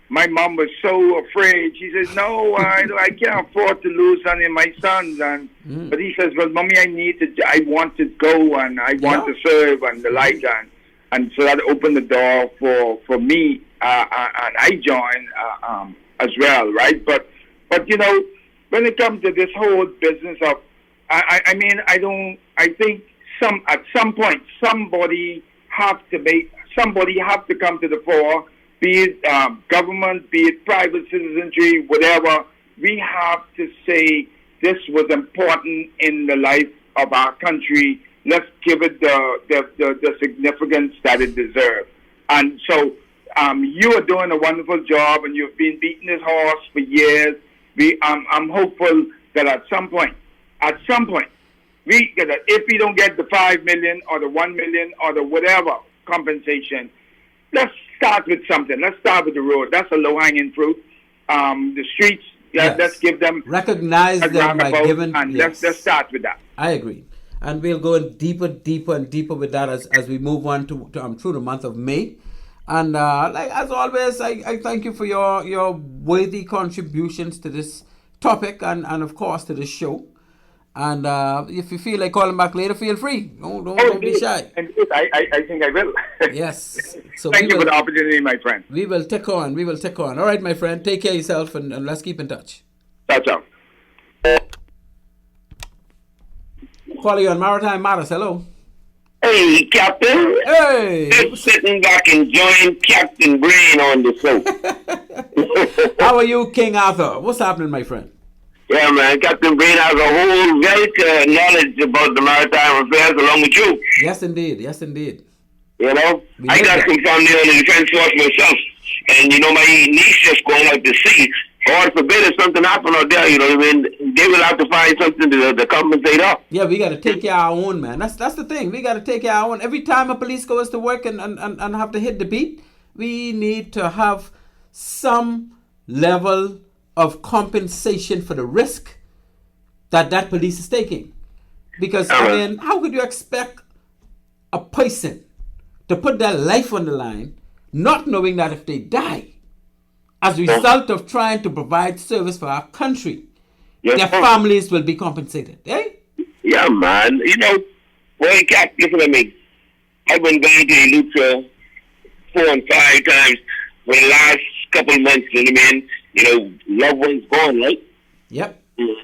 My mom was so afraid. She says, "No, I can't afford to lose any of my sons." But he says, "Well, mommy, I want to go and I want to serve and the like." And so that opened the door for me, and I joined as well, right? But you know, when it comes to this whole business of, I think at some point somebody have to come to the fore, be it government, be it private citizenry, whatever. We have to say this was important in the life of our country. Let's give it the significance that it deserves. And so you are doing a wonderful job, and you've been beating this horse for years. I'm hopeful that at some point, if we don't get the 5 million or the 1 million or the whatever compensation, let's start with something. Let's start with the road. That's a low-hanging fruit. The streets, let's give them, recognize them by giving, and let's start with that. I agree. And we'll go deeper with that as we move on to through the month of May. And like as always, I thank you for your worthy contributions to this topic and of course to this show. And if you feel like calling back later, feel free. Don't be shy. And I think I will. Yes. So thank you for the opportunity, my friend. We will take on. All right, my friend. Take care of yourself and let's keep in touch. Ciao. Call you on Maritime Matters. Hello. Hey, Captain. Hey. Just sitting back enjoying Captain Brain on the show. How are you, King Arthur? What's happening, my friend? Yeah, man. Captain Brain has a whole wealth of knowledge about the maritime affairs along with you. Yes, indeed. You know, I got some family on the defense force myself. And, you know, my niece just going out to sea. God forbid if something happen out there, you know what I mean? They will have to find something to compensate us. Yeah, we got to take care of our own, man. That's the thing. We got to take care of our own. Every time a police goes to work and have to hit the beat, we need to have some level of compensation for the risk that police is taking. Because, I mean, how could you expect a person to put their life on the line not knowing that if they die, as a result of trying to provide service for our country, their families will be compensated, eh? Yeah, man. You know, well, Cap, listen to me. I've been going to Eleuthera 4 and 5 times for the last couple of months, you know what I mean? You know, loved ones gone, right? Yep. And,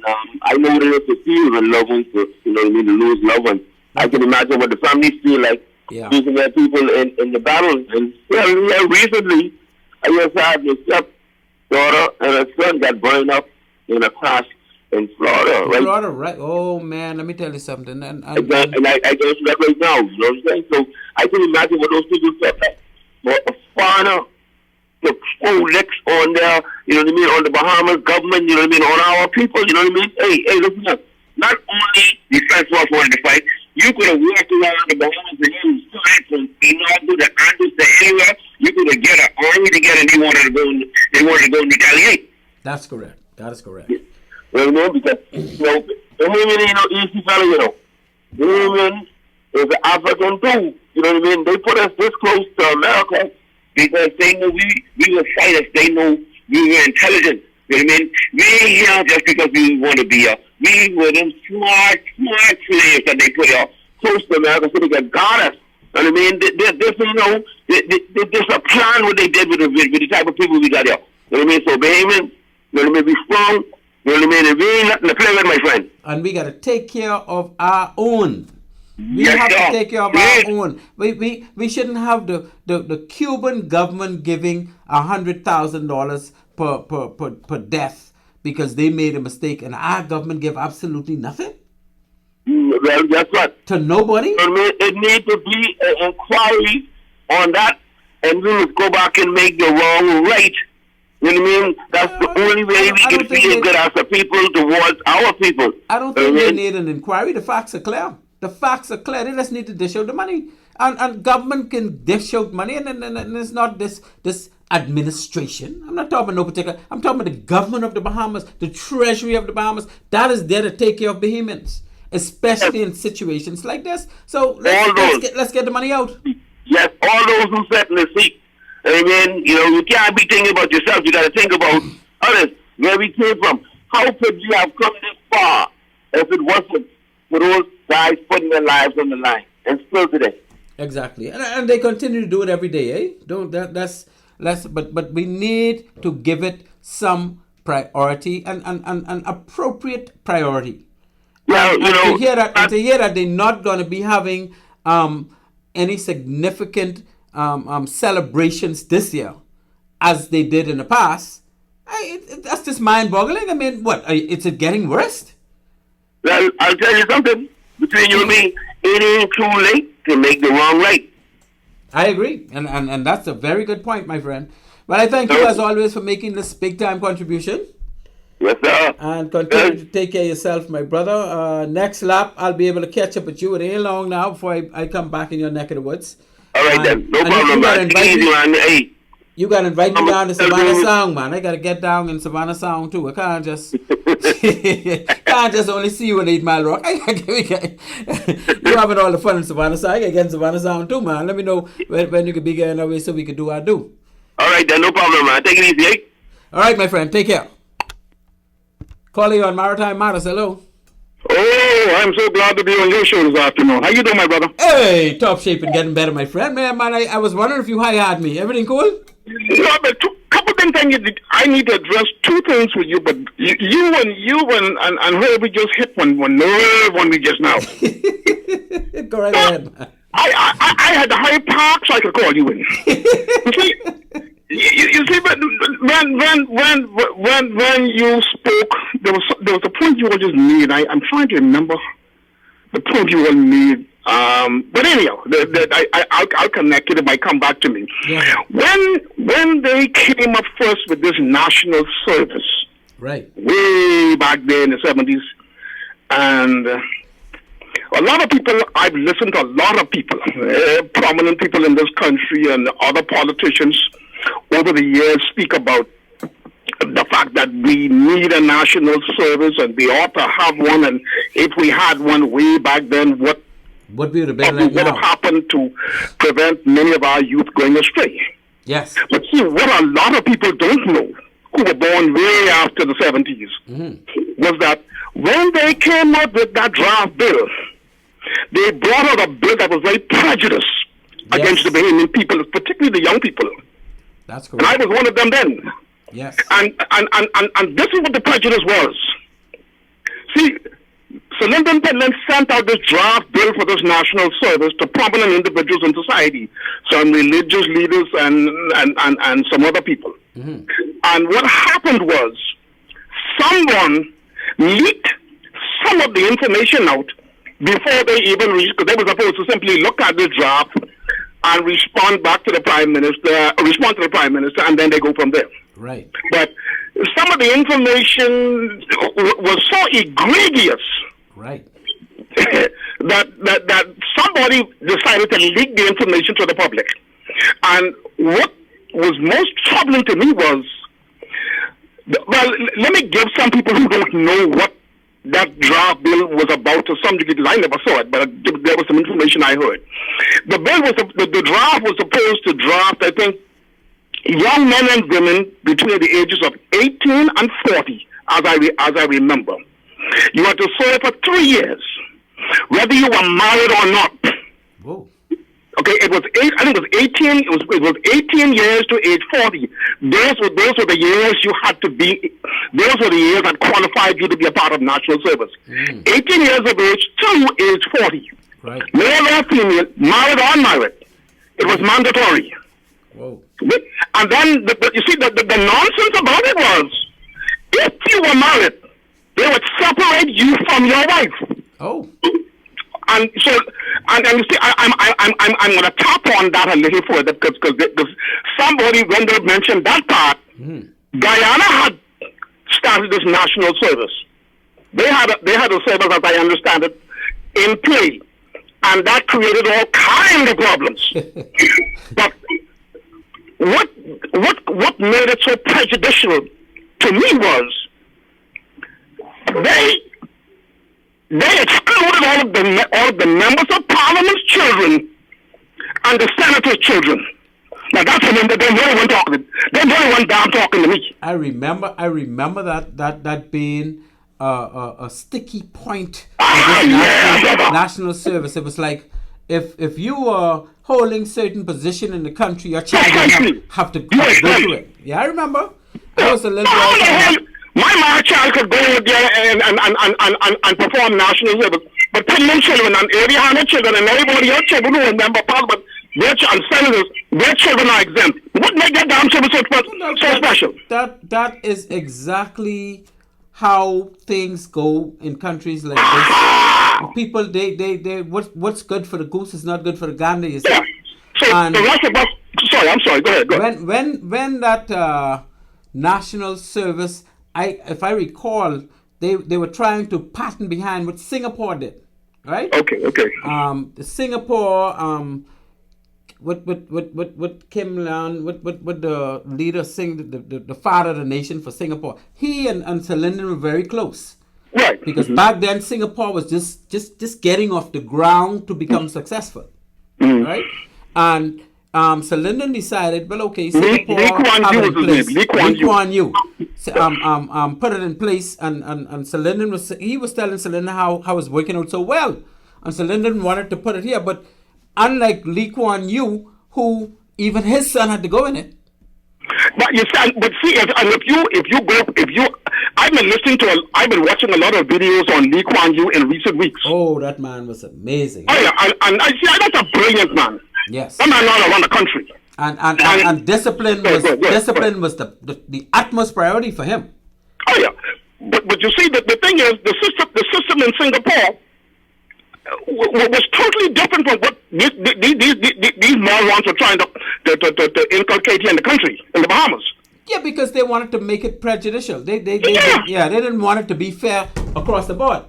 I know what it is to feel when loved ones, you know what I mean, to lose loved ones. I can imagine what the families feel like losing their people in the battle. And recently, I just had my stepdaughter and her son got burned up in a crash in Florida, right? Florida, right? Oh, man, let me tell you something. And I just read right now, you know what I'm saying? So I can imagine what those people felt like. For a foreigner to throw licks on their, you know what I mean, on the Bahamas government, you know what I mean, on our people, you know what I mean? Hey, listen up. Not only the defense force wanted to fight, you could have walked around the Bahamas and use fights and do the Andes to anywhere. You could have get an army together and they wanted to go and retaliate. That's correct. That is correct. Yeah. You know, because, you know, the women ain't no easy fella, you know. The women is an African too. You know what I mean? They put us this close to America because they know we were fighters. They know we were intelligent. You know what I mean? We ain't here just because we want to be here. We were them smart slaves that they put out close to America so they could guard us. You know what I mean? This, you know, there's a plan what they did with the type of people we got here. You know what I mean? So Bahamians, you know what I mean? Be strong. You know what I mean? And we ain't nothing to play with, my friend. And we got to take care of our own. We have to take care of our own. We shouldn't have the Cuban government giving $100,000 per death because they made a mistake, and our government give absolutely nothing. Well, guess what? To nobody? It needs to be an inquiry on that, and we will go back and make the wrong right. You know what I mean? That's the only way we can feel good as a people towards our people. I don't think they need an inquiry. The facts are clear. The facts are clear. They just need to dish out the money. And government can dish out money, and it's not this administration. I'm not talking about no particular. I'm talking about the government of the Bahamas, the treasury of the Bahamas. That is there to take care of Bahamians, especially in situations like this. So let's get the money out. Yes, all those who sit in the seat. I mean, you can't be thinking about yourself. You got to think about others, where we came from. How could you have come this far if it wasn't for those guys putting their lives on the line, and still today? Exactly, and they continue to do it every day, eh? But we need to give it some priority and appropriate priority. Well, to hear that they're not going to be having any significant celebrations this year as they did in the past, that's just mind-boggling. I mean, is it getting worse? Well, I'll tell you something. Between you and me, it ain't too late to make the wrong right. I agree, and that's a very good point, my friend. Well, I thank you as always for making this big-time contribution. Yes, sir. And continue to take care of yourself, my brother. Next lap, I'll be able to catch up with you. It ain't long now before I come back in your neck of the woods. All right, then. No problem, man. Hey. You got to invite me down to Savannah Sound, man. I got to get down in Savannah Sound, too. I can't just only see you in 8 Mile Rock. You having all the fun in Savannah Sound. I got to get in Savannah Sound, too, man. Let me know when you could be getting away so we could do our do. All right, then. No problem, man. Take it easy, eh? All right, my friend. Take care. Calling you on Maritime Matters. Hello. Oh, I'm so glad to be on your show this afternoon. How you doing, my brother? Hey, top shape and getting better, my friend. Man, I was wondering if you hired me. Everything cool? No, but couple things I need to address two things with you, but you and Herbie just hit one nerve on me just now. Go right ahead, man. I had the high park so I could call you in. You see, but when you spoke, there was a point you all just made. I'm trying to remember the point you all made. But anyhow, I'll connect it. It might come back to me. Yeah. When they came up first with this national service, right, way back there in the 70s, and a lot of people, I've listened to a lot of people, prominent people in this country and other politicians over the years speak about the fact that we need a national service and we ought to have one, and if we had one way back then, what would have happened to prevent many of our youth going astray. Yes. But see, what a lot of people don't know, who were born way after the 70s, was that when they came up with that draft bill, they brought out a bill that was very prejudiced against the Bahamian people, particularly the young people. That's correct. And I was one of them then. Yes. And this is what the prejudice was. See, so Lyndon Pentland sent out this draft bill for this national service to prominent individuals in society, some religious leaders and some other people. And what happened was someone leaked some of the information out before they even reached, because they were supposed to simply look at the draft and respond to the prime minister, and then they go from there. Right. But some of the information was so egregious, right, that somebody decided to leak the information to the public. And what was most troubling to me was, well, let me give some people who don't know what that draft bill was about to some degree, because I never saw it, but there was some information I heard. The bill was, the draft was supposed to draft, I think, young men and women between the ages of 18 and 40, as I remember. You had to serve for 3 years, whether you were married or not. Whoa. Okay, it was 18. It was 18 years to age 40. Those were the years you had to be. Those were the years that qualified you to be a part of national service. 18 years of age to age 40. Right. Male or female, married or unmarried. It was mandatory. Whoa. And then, you see, the nonsense about it was, if you were married, they would separate you from your wife. Oh. And so, and you see, I'm going to tap on that a little further because somebody, when they mentioned that part, Guyana had started this national service. They had a service, as I understand it, in play, and that created all kinds of problems. But what made it so prejudicial to me was they excluded all of the members of Parliament's children and the senators' children. Now that's when they really weren't talking. They really weren't down talking to me. I remember that being a sticky point in this national service. It was like if you were holding certain position in the country, your child have to go through it. Yeah, I remember. I was a little boy. My child could go there and perform national service, but Kenyan children and 800 children and everybody else children who remember Parliament, their and senators, their children are exempt. What make that damn service so special? That is exactly how things go in countries like this. People, they what's good for the goose is not good for the gander. You see? Yeah. So and the rest of us. Sorry, I'm sorry. Go ahead. When that national service, if I recall, they were trying to pattern behind what Singapore did, right? Okay. Singapore, what Kim Leon, what the leader the father of the nation for Singapore, he and Sir Lyndon were very close. Right. Because back then Singapore was just getting off the ground to become successible. Right? And Sir Lyndon decided, well, okay, Singapore have it in place. Lee Kuan Yew. Put it in place, and Sir Lyndon was telling Sir Lyndon how it was working out so well. And Sir Lyndon wanted to put it here, but unlike Lee Kuan Yew, who even his son had to go in it. But I've been watching a lot of videos on Lee Kuan Yew in recent weeks. Oh, that man was amazing. Oh yeah, and I see that's a brilliant man. Yes. That man knows around the country. And discipline was the utmost priority for him. Oh yeah, but you see, the thing is, the system in Singapore was totally different from what these morons are trying to inculcate here in the country, in the Bahamas. Yeah, because they wanted to make it prejudicial. They didn't want it to be fair across the board.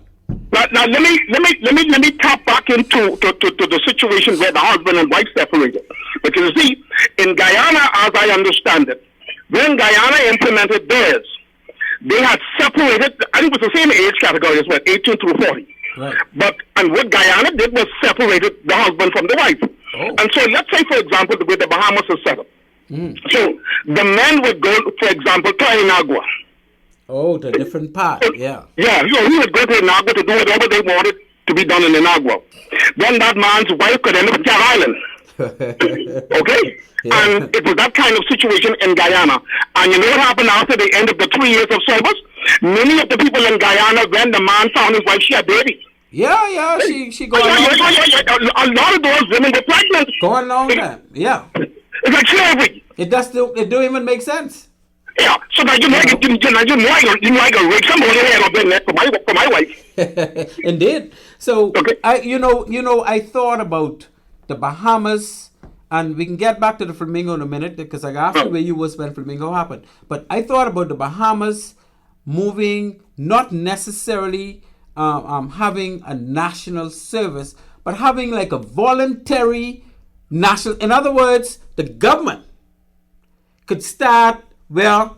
Now let me tap back into the situation where the husband and wife separated. Because you see, in Guyana, as I understand it, when Guyana implemented theirs, they had separated. I think it was the same age category as well, 18 through 40. Right. And what Guyana did was separated the husband from the wife. Oh. And so let's say, for example, the way the Bahamas is set up. So the men would go, for example, to Inagua. Oh, the different part, yeah. Yeah, so he would go to Inagua to do whatever they wanted to be done in Inagua. Then that man's wife could end up in Cat Island. Okay? Yeah. And it was that kind of situation in Guyana. And you know what happened after the end of the 3 years of service? Many of the people in Guyana, when the man found his wife, she had babies. Yeah, she going on. A lot of those women were pregnant. Going along with that, yeah. It's like slavery. It don't even make sense. Yeah, so now you know I can rape somebody for my wife. Indeed. So okay. I thought about the Bahamas, and we can get back to the Flamingo in a minute because I asked you where you was when Flamingo happened. But I thought about the Bahamas moving, not necessarily having a national service, but having like a voluntary national. In other words, the government could start where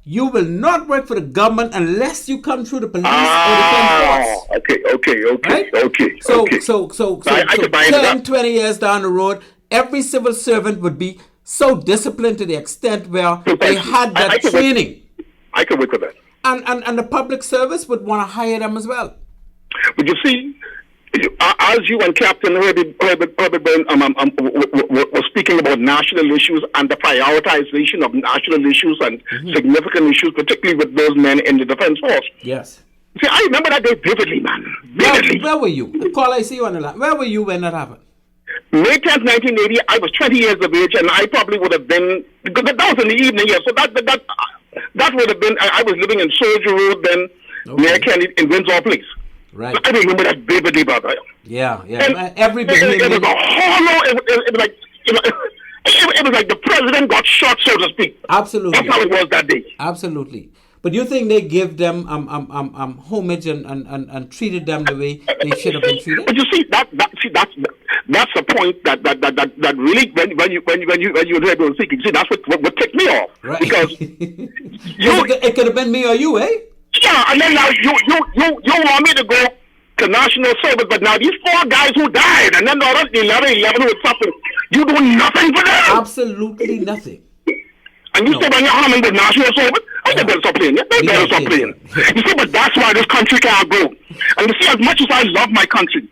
you will not work for the government unless you come through the police or the defense force. Okay. Right? So 10, 20 years down the road, every civil servant would be so disciplined to the extent where they had that training. I can work with that. And the public service would want to hire them as well. But you see, as you and Captain Herbert were speaking about national issues and the prioritization of national issues and significant issues, particularly with those men in the defense force. Yes. See, I remember that day vividly, man. vividly. Where were you? Call, I see you on the line. Where were you when that happened? May 10th, 1980, I was 20 years of age, and I probably would have been, because that was in the evening, yeah, so that would have been, I was living in Soldier Road then, near Kennedy, in Windsor Place. Right. I remember that vividly, brother. Yeah. And every it was a hollow, it was like, it was like the president got shot, so to speak. Absolutely. That's how it was that day. Absolutely. But you think they give them homage and treated them the way they should have been treated? But you see, that's the point that really when you're able to speak, you see, that's what ticked me off. Right. Because it could have been me or you, eh? Yeah, and then now you want me to go to national service, but now these 4 guys who died, and then the other 11 who suffered, you do nothing for them. Absolutely nothing. And you say when you're harming the national service, they better stop playing. They better stop playing. You see, but that's why this country can't grow. And you see, as much as I love my country,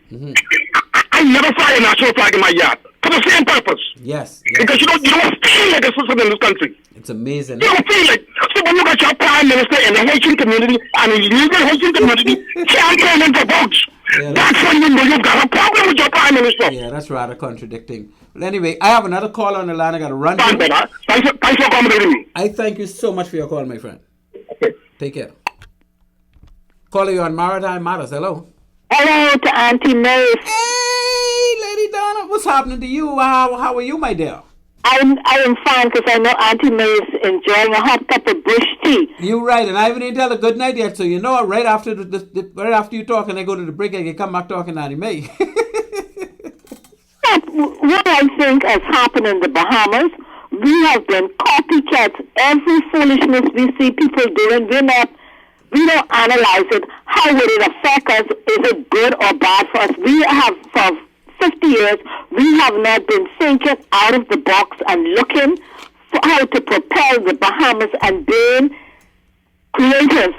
I never fly a national flag in my yard for the same purpose. Yes. Because you don't feel like a citizen in this country. It's amazing. You don't feel it. So when you got your prime minister in the Haitian community and illegal Haitian community campaigning for votes, that's when you know you've got a problem with your prime minister. Yeah, that's rather contradicting. Well, anyway, I have another call on the line. I got to run. Thanks for accommodating me. I thank you so much for your call, my friend. Okay. Take care. Calling you on Maritime Matters. Hello. Hello to Auntie Mace. Hey, Lady Donna. What's happening to you? How are you, my dear? I am fine because I know Auntie May is enjoying a hot cup of bush tea. You're right, and I haven't even tell a good night yet. So you know, right after right after you talk and I go to the break, I can come back talking to Auntie May. What I think has happened in the Bahamas, we have been copycats. Every foolishness we see people doing, we don't analyze it. How would it affect us? Is it good or bad for us? We have for 50 years, we have not been thinking out of the box and looking for how to propel the Bahamas and being creative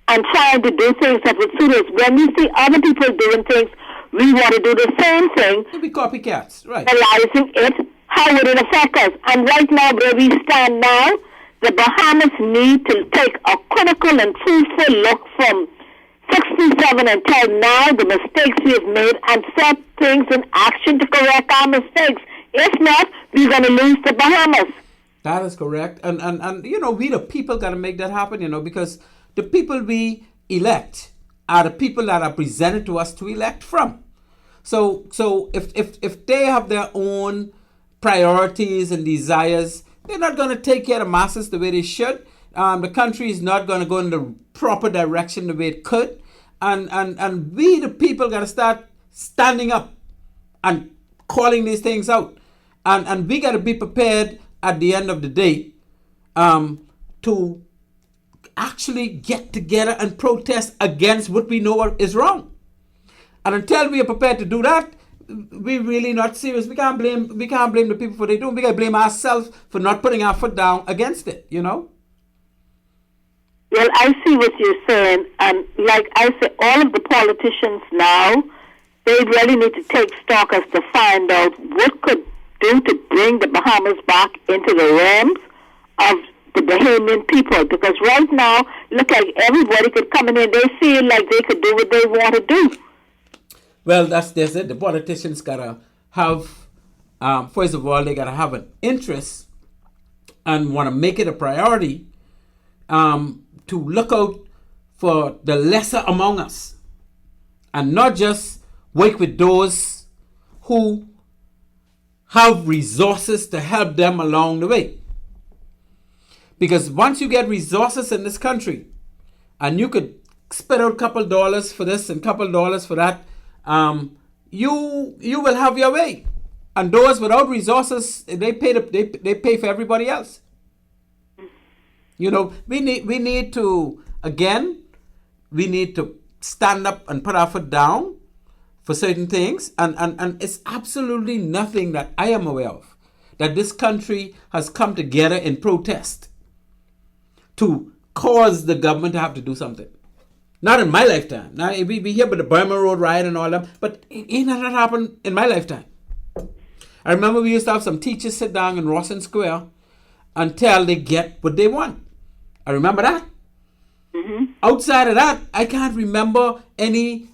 and trying to do things that would suit us. When we see other people doing things, we want to do the same thing. To be copycats, right. Analyzing it, how would it affect us? And right now, where we stand now, the Bahamas need to take a critical and truthful look from 67 until now, the mistakes we have made, and set things in action to correct our mistakes. If not, we're going to lose the Bahamas. That is correct. And you know, we the people got to make that happen, you know, because the people we elect are the people that are presented to us to elect from. So if they have their own priorities and desires, they're not going to take care of the masses the way they should. The country is not going to go in the proper direction the way it could. And we, the people, got to start standing up and calling these things out. And we got to be prepared at the end of the day to actually get together and protest against what we know is wrong. And until we are prepared to do that, we're really not serious. We can't blame the people for what they do. We got to blame ourselves for not putting our foot down against it, you know? Well, I see what you're saying. And like I say, all of the politicians now, they really need to take stock as to find out what could do to bring the Bahamas back into the realms of the Bahamian people. Because right now, look like everybody could come in and they feel like they could do what they want to do. Well, that's it. The politicians got to have, first of all, they got to have an interest and want to make it a priority to look out for the lesser among us and not just work with those who have resources to help them along the way. Because once you get resources in this country and you could spit out a couple dollars for this and a couple dollars for that, you will have your way. And those without resources, they pay for everybody else. You know, we need to stand up and put our foot down for certain things, and it's absolutely nothing that I am aware of that this country has come together in protest to cause the government to have to do something. Not in my lifetime. Now we hear about the Burma Road riot and all that, but it ain't not happened in my lifetime. I remember we used to have some teachers sit down in Rawson Square until they get what they want. I remember that. Mm-hmm. Outside of that, I can't remember any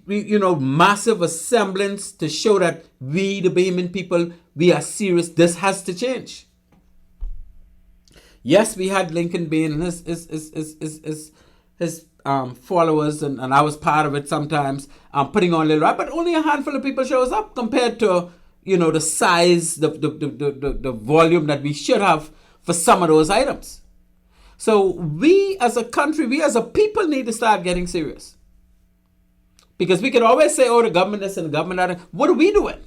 massive assemblance to show that we, the Bahamian people, we are serious. This has to change. Yes, we had Lincoln Bain and his followers, and I was part of it sometimes, putting on little rap, but only a handful of people shows up compared to, the size, the volume that we should have for some of those items. So we as a country, we as a people need to start getting serious. Because we can always say, the government this and the government that. What are we doing?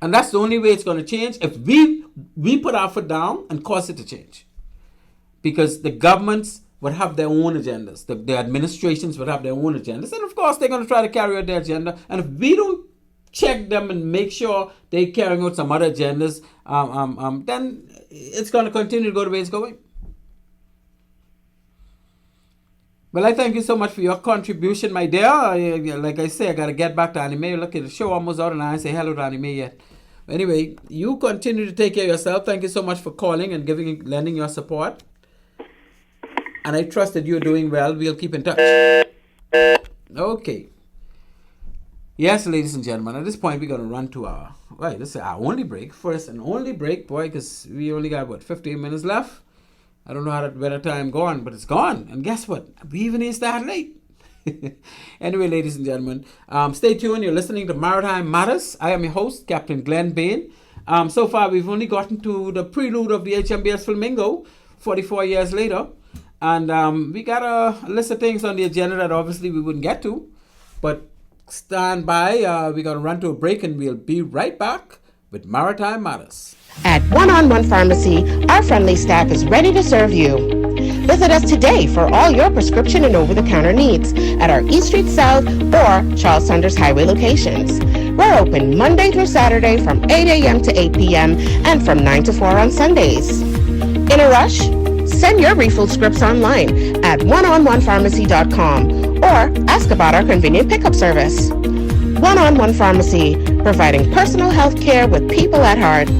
And that's the only way it's going to change, if we put our foot down and cause it to change. Because the governments would have their own agendas. The administrations would have their own agendas. And of course, they're going to try to carry out their agenda. And if we don't check them and make sure they're carrying out some other agendas, then it's going to continue to go the way it's going. Well, I thank you so much for your contribution, my dear. Like I say, I got to get back to Anime. Look at the show almost out and I say hello to Anime yet. Anyway, you continue to take care of yourself. Thank you so much for calling and lending your support. And I trust that you're doing well. We'll keep in touch. Okay. Yes, ladies and gentlemen, at this point, we're going to run to this is our only break. First and only break, boy, because we only got, 15 minutes left? I don't know where the time gone, but it's gone. And guess what? We even didn't start late. Anyway, ladies and gentlemen, stay tuned. You're listening to Maritime Matters. I am your host, Captain Glenn Bain. So far, we've only gotten to the prelude of the HMBS Flamingo, 44 years later. And we got a list of things on the agenda that obviously we wouldn't get to. But stand by. We're going to run to a break and we'll be right back with Maritime Matters. At One-on-One Pharmacy, our friendly staff is ready to serve you. Visit us today for all your prescription and over-the-counter needs at our East Street South or Charles Saunders Highway locations. We're open Monday through Saturday from 8 a.m. to 8 p.m. and from 9 to 4 on Sundays. In a rush? Send your refill scripts online at oneononepharmacy.com or ask about our convenient pickup service. One-on-One Pharmacy, providing personal health care with people at heart.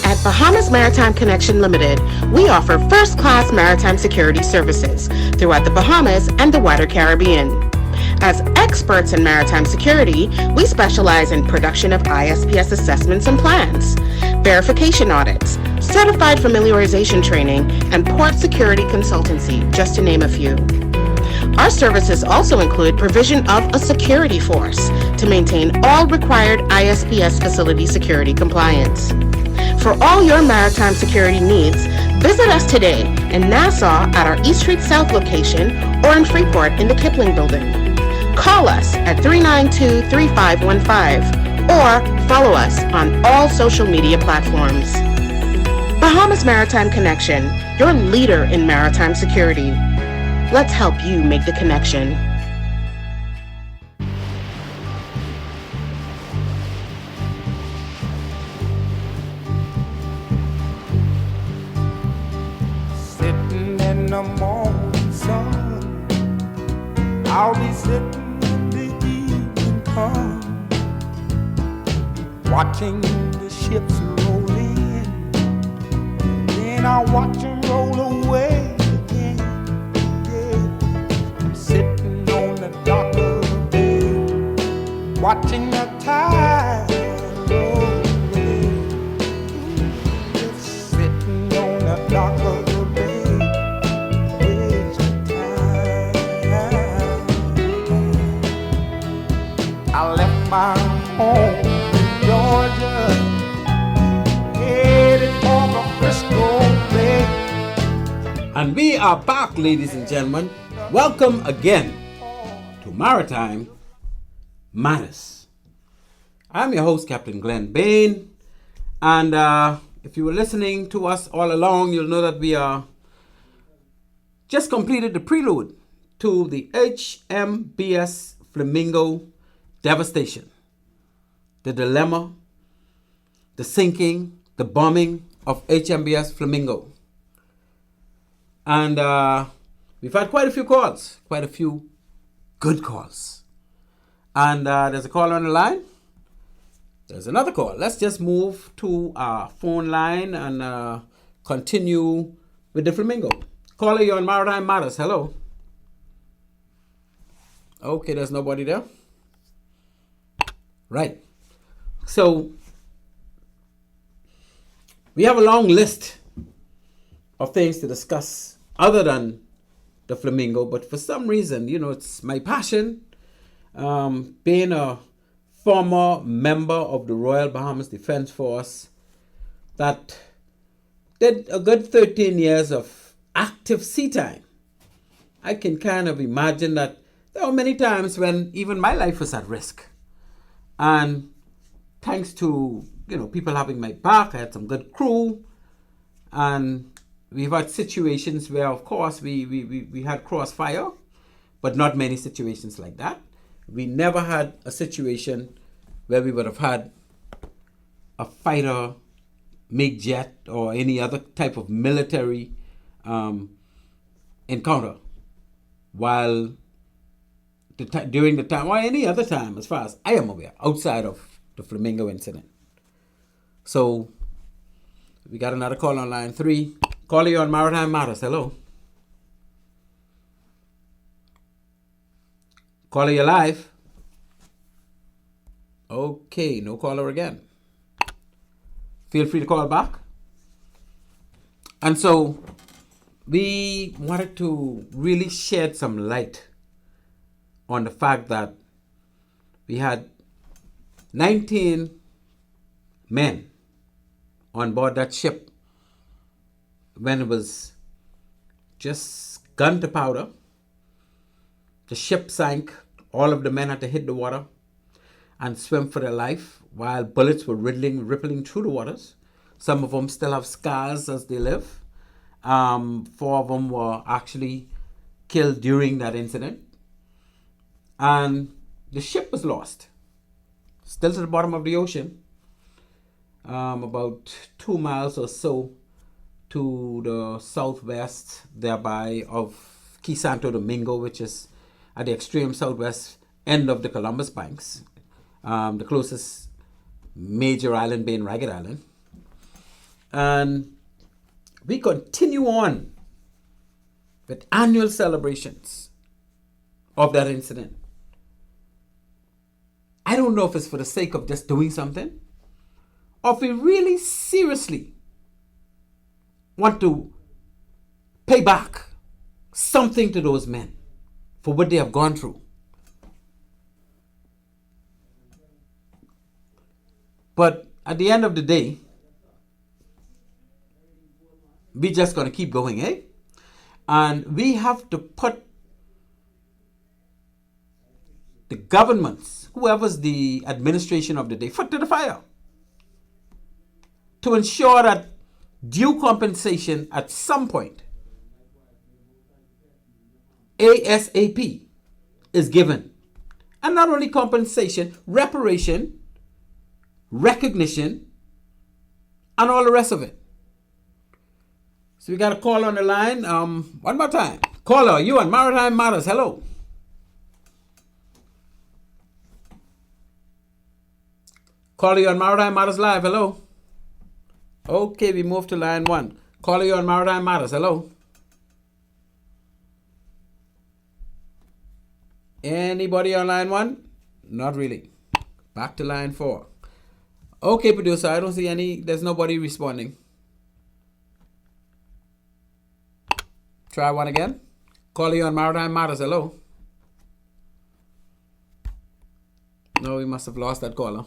At Bahamas Maritime Connection Limited, we offer first-class maritime security services throughout the Bahamas and the wider Caribbean. As experts in maritime security, we specialize in production of ISPS assessments and plans, verification audits, certified familiarization training, and port security consultancy, just to name a few. Our services also include provision of a security force to maintain all required ISPS facility security compliance. For all your maritime security needs, visit us today in Nassau at our East Street South location or in Freeport in the Kipling building. Call us at 392-3515 or follow us on all social media platforms. Bahamas Maritime Connection, your leader in maritime security. Let's help you make the connection. Sitting in the morning sun, I'll be sitting when the evening comes, watching the ships roll in, then I'll watch them roll away. Watching the tide roll away, sitting on the dock of the bay, wasting time. I left my home in Georgia, headed for the Frisco Bay. And we are back, ladies and gentlemen. Welcome again to Maritime Matters. I'm your host, Captain Glenn Bain, and if you were listening to us all along, you'll know that we just completed the prelude to the HMBS Flamingo devastation, the dilemma, the sinking, the bombing of HMBS Flamingo. And we've had quite a few calls, quite a few good calls. And there's a call on the line. There's another call. Let's just move to our phone line and continue with the Flamingo. Caller, you're on Maritime Matters. Hello. Okay, there's nobody there. Right. So, we have a long list of things to discuss other than the flamingo, but for some reason, it's my passion. Being a former member of the Royal Bahamas Defense Force that did a good 13 years of active sea time, I can kind of imagine that there were many times when even my life was at risk. And thanks to, people having my back, I had some good crew. And we've had situations where, of course, we had crossfire, but not many situations like that. We never had a situation where we would have had a fighter, MiG jet, or any other type of military encounter while during the time, or any other time, as far as I am aware, outside of the Flamingo incident. So, we got another call on line 3. Caller, you on Maritime Matters. Hello. Caller, you live. Okay, no caller again. Feel free to call back. And so, we wanted to really shed some light on the fact that we had 19 men on board that ship when it was just gun to powder. The ship sank. All of the men had to hit the water and swim for their life while bullets were rippling through the waters. Some of them still have scars as they live. 4 of them were actually killed during that incident. And the ship was lost, still to the bottom of the ocean, about 2 miles or so to the southwest, thereby, of Key Santo Domingo, which is at the extreme southwest end of the Columbus Banks, the closest major island being Ragged Island. And we continue on with annual celebrations of that incident. I don't know if it's for the sake of just doing something, or if we really seriously want to pay back something to those men for what they have gone through. But at the end of the day, we're just going to keep going, eh? And we have to put the governments, whoever's the administration of the day, foot to the fire to ensure that due compensation at some point, ASAP, is given. And not only compensation, reparation, recognition, and all the rest of it. So we got a call on the line. One more time. Caller, you on Maritime Matters. Hello. Caller, you on Maritime Matters Live. Hello. Okay, we move to line 1. Caller, you on Maritime Matters. Hello. Anybody on line 1? Not really. Back to line 4. Okay, producer, I don't see any. There's nobody responding. Try one again. Caller, you on Maritime Matters. Hello. No, we must have lost that caller.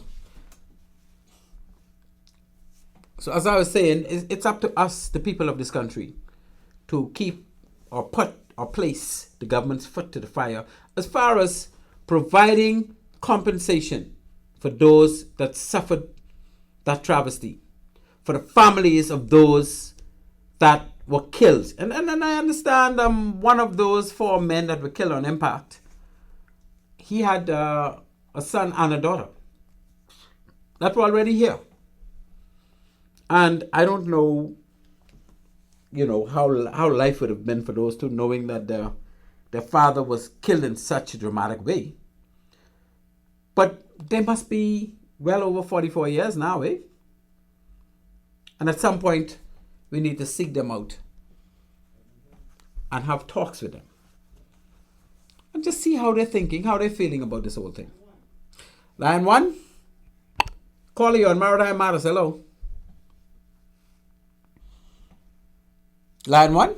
So as I was saying, it's up to us, the people of this country, to keep or put or place the government's foot to the fire as far as providing compensation for those that suffered that travesty, for the families of those that were killed. And I understand one of those 4 men that were killed on impact, he had a son and a daughter that were already here. And I don't know, how life would have been for those 2, knowing that their father was killed in such a dramatic way. But they must be well over 44 years now, eh? And at some point, we need to seek them out and have talks with them. And just see how they're thinking, how they're feeling about this whole thing. Line 1. Caller, you on Maritime Matters. Hello. Line 1.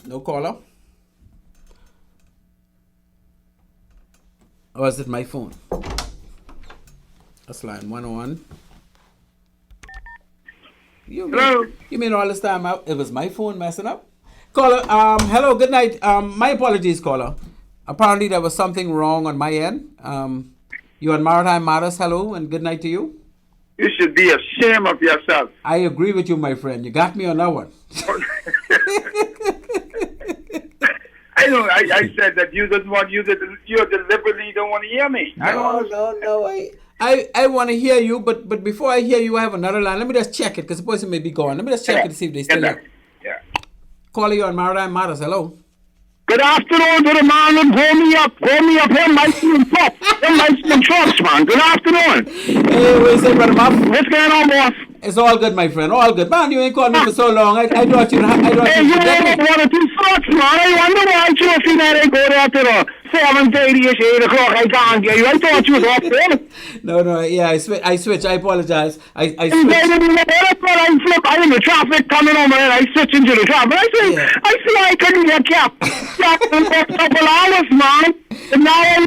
No caller. Or is it my phone? That's line 101. Hello. You mean all this time it was my phone messing up? Caller, hello, good night. My apologies, caller. Apparently there was something wrong on my end. You on Maritime Matters, hello, and good night to you. You should be ashamed of yourself. I agree with you, my friend. You got me on that one. I know. I said that you didn't want you deliberately don't want to hear me. No. I want to hear you, but before I hear you, I have another line. Let me just check it because the person may be gone. Let me just check it to see if they still there. Yeah. Caller, you on Maritime Matters. Hello. Good afternoon to the man that hold me up, him bicycle trucks. Them bicycle trucks, man. Good afternoon. Hey, what is it, brother Muff? What's going on, boss? It's all good, my friend. All good. Man, you ain't called me for so long. I thought you Hey, you ain't one or two thoughts, man. I wonder why you see that they go there to the 7:30ish, 8 o'clock. I can't get you. I thought you was off there. No. Yeah, I switch. I apologize. I switch. I'm in the traffic coming over and I switch into the traffic. I see I couldn't get kept. For a couple hours, man. And now I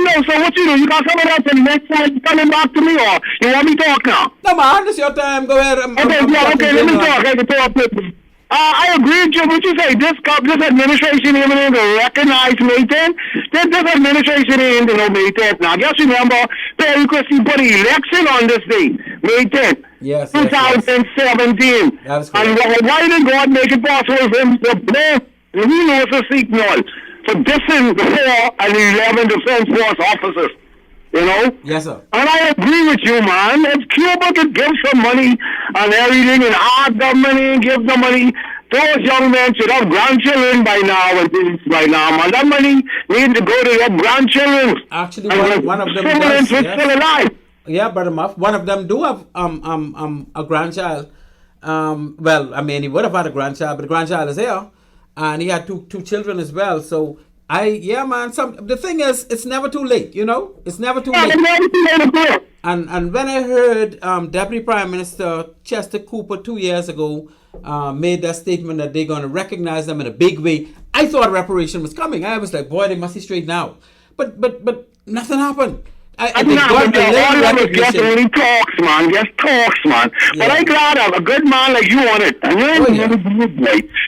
know. So what you do? You got someone else and next time coming back to me, or you want me to talk now? No, man, it's your time. Go ahead. Okay, let me talk. I can talk with you. I agree with you. What you say? This administration even ain't going to recognize May 10th. This administration ain't going to May 10th. Now, just remember, Perry Christie put an election on this day, May 10th. Yes. 2017. That's correct. And why did God make it possible for him to play the universal signal for dissing the 4 and the 11 Defense Force officers? You know? Yes, sir. And I agree with you, man. If Cuba could give some money and everything, and our government ain't give the money, those young men should have grandchildren by now and things by now, man. That money needs to go to their grandchildren. Actually, one of them does. Yes. Still alive. Yeah, Brother Muff. One of them do have a grandchild. Well, I mean, he would have had a grandchild, but the grandchild is here, and he had two children as well. So. The thing is, it's never too late, you know? It's never too late. And when I heard Deputy Prime Minister Chester Cooper 2 years ago made that statement that they're going to recognize them in a big way, I thought reparation was coming. I was like, boy, they must be straight now. But nothing happened. Only talks, man. Just talks, man. Yeah. But I'm glad a good man like you on it. And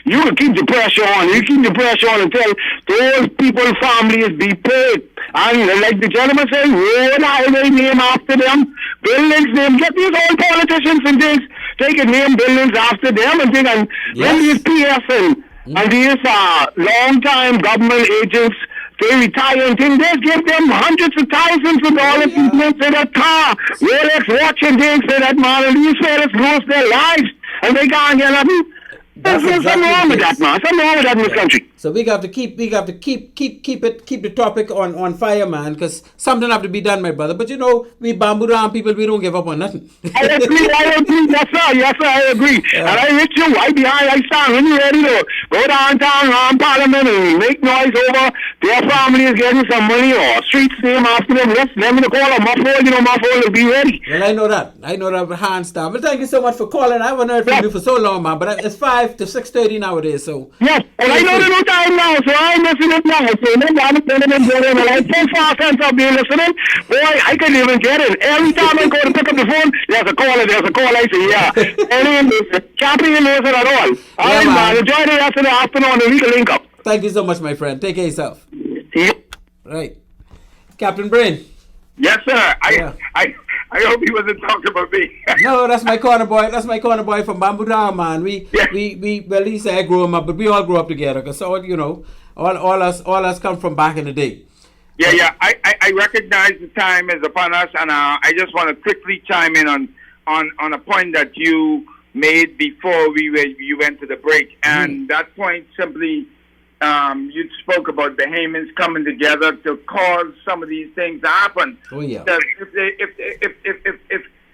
you can keep the pressure on. You keep the pressure on until those people's families be paid. And like the gentleman said, road highway name after them, buildings name. Get these old politicians and things. They can name buildings after them and things. And when these PS and these long-time government agents, they retire and things, they give them hundreds of thousands of dollars for that car, Rolex watch and things for that man, and these fellas lose their lives, and they can't get nothing. There's something wrong with that, man. Something wrong with that in this country. So we have to keep the topic on fire, man, because something have to be done, my brother. But you know, we bamboo down people, we don't give up on nothing. I agree. Yes, sir, I agree. And I hit you right behind. I stand when you're ready to go downtown around Parliament and make noise over their family is getting some money or streets name after them. Let me call them. Muffle will be ready. Well, I know that hands down. But thank you so much for calling. I haven't heard from you for so long, man. But it's 5 to 6:30 nowadays, so. Yes, and I know the time now, so I'm missing it now. So maybe I'm sending them going and I'm so far since I've been listening. Boy, I couldn't even get it. Every time I go to pick up the phone, there's a call. I say, yeah. And can't be listen at all. All right, man. Enjoy the rest of the afternoon and we can link up. Thank you so much, my friend. Take care of yourself. Yeah. Right. Captain Brain. Yes, sir. I hope he wasn't talking about me. No, that's my corner boy. That's my corner boy from Bamboo Down, man. We well, he said I grew him up, but we all grew up together. Cause so you know, all us come from back in the day. Yeah. I recognize the time is upon us, and I just want to quickly chime in on a point that you made before you went to the break, and that point simply. You spoke about Bahamians coming together to cause some of these things to happen. Oh yeah. That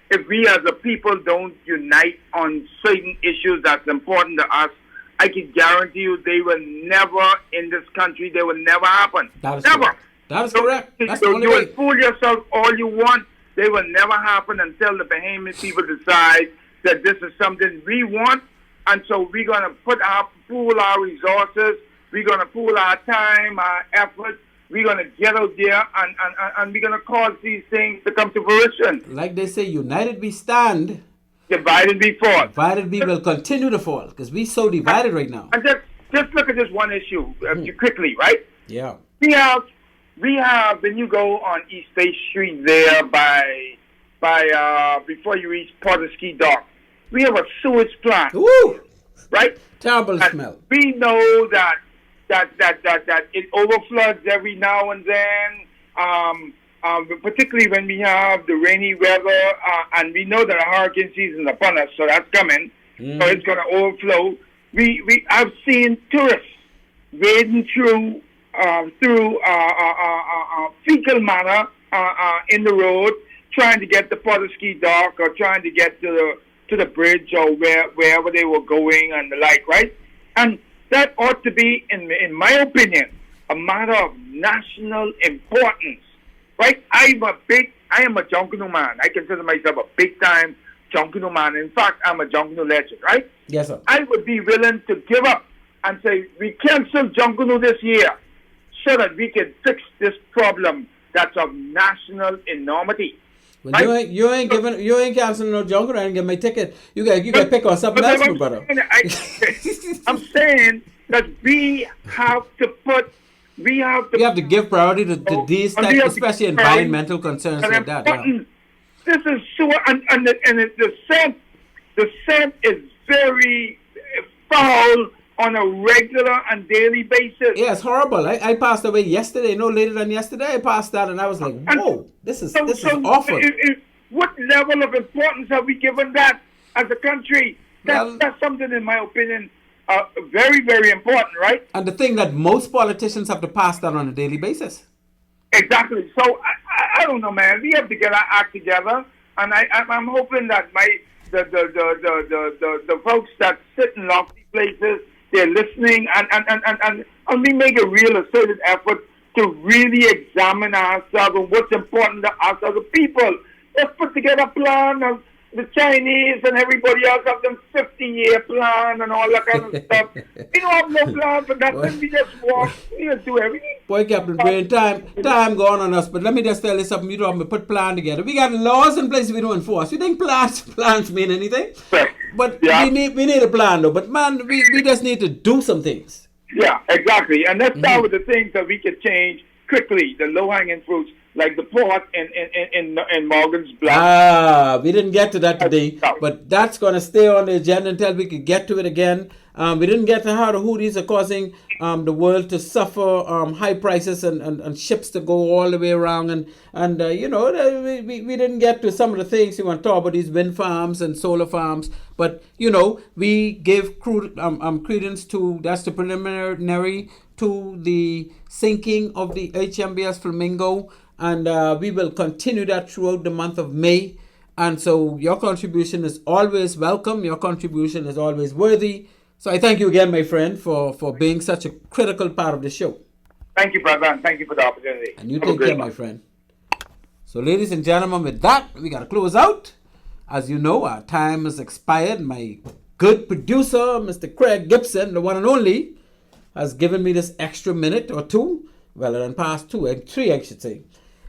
if we as a people don't unite on certain issues that's important to us, I can guarantee you they will never, in this country, they will never happen. That is never. Correct. That is correct. That's the So only you way. will fool yourself all you want. They will never happen until the Bahamian people decide that this is something we want. And so we're going to pool our resources. We're going to pool our time, our effort. We're going to get out there and we're going to cause these things to come to fruition. Like they say, united we stand. Divided we fall. Divided we will continue to fall because we so divided right now. And just look at this one issue quickly, right? Yeah. We have when you go on East State Street there by before you reach Porterski Dock, we have a sewage plant. Woo! Right? Terrible smell. We know that it overfloods every now and then. Particularly when we have the rainy weather, and we know that the hurricane season is upon us, so that's coming. So it's going to overflow. I've seen tourists wading through fecal matter in the road, trying to get to Porterski Dock or trying to get to the bridge or wherever they were going and the like, right? And that ought to be, in my opinion, a matter of national importance, right? I am a Junkanoo man. I consider myself a big-time Junkanoo man. In fact, I'm a Junkanoo legend, right? Yes, sir. I would be willing to give up and say, we cancel Junkanoo this year so that we can fix this problem that's of national enormity. Well, right? you ain't canceling no Junkanoo. I ain't get my ticket. You got pick on something else, my brother. I'm saying that we have to give priority to these types, especially environmental concerns like that. Yeah. This is sewer, and the scent is very foul on a regular and daily basis. Yeah, it's horrible. I passed away yesterday, no later than yesterday. I passed that, and I was like, whoa, this is awful. What level of importance have we given that as a country? That's something, in my opinion, very, very important, right? And the thing that most politicians have to pass that on a daily basis. Exactly. So I don't know, man. We have to get our act together, and I'm hoping that the folks that sit in lofty places, they're listening, and we make a real asserted effort to really examine ourselves and what's important to us as a people. Let's put together a plan of the Chinese and everybody else have them 50-year plan and all that kind of stuff. We don't have no plan for that. We just walk. We just do everything. Boy, Captain Brain, time gone on us. But let me just tell you something. You don't have to put plan together. We got laws in place we don't enforce. You think plans mean anything? But we need a plan, though. But man, we just need to do some things. Yeah, exactly. And let's start with the things that we can change quickly. The low-hanging fruits, like the port in Morgan's Block. We didn't get to that today, but that's going to stay on the agenda until we could get to it again. We didn't get to how the Houthis are causing the world to suffer high prices and ships to go all the way around. And we didn't get to some of the things you want to talk about, these wind farms and solar farms. But, we give credence to, that's the preliminary to the sinking of the HMBS Flamingo. And we will continue that throughout the month of May. And so your contribution is always welcome. Your contribution is always worthy. So I thank you again, my friend, for being such a critical part of the show. Thank you, brother, and thank you for the opportunity. And you take care, my friend. So ladies and gentlemen, with that, we got to close out. As you know, our time has expired. My good producer, Mr. Craig Gibson, the one and only, has given me this extra minute or two. Well, it passed 3, I should say.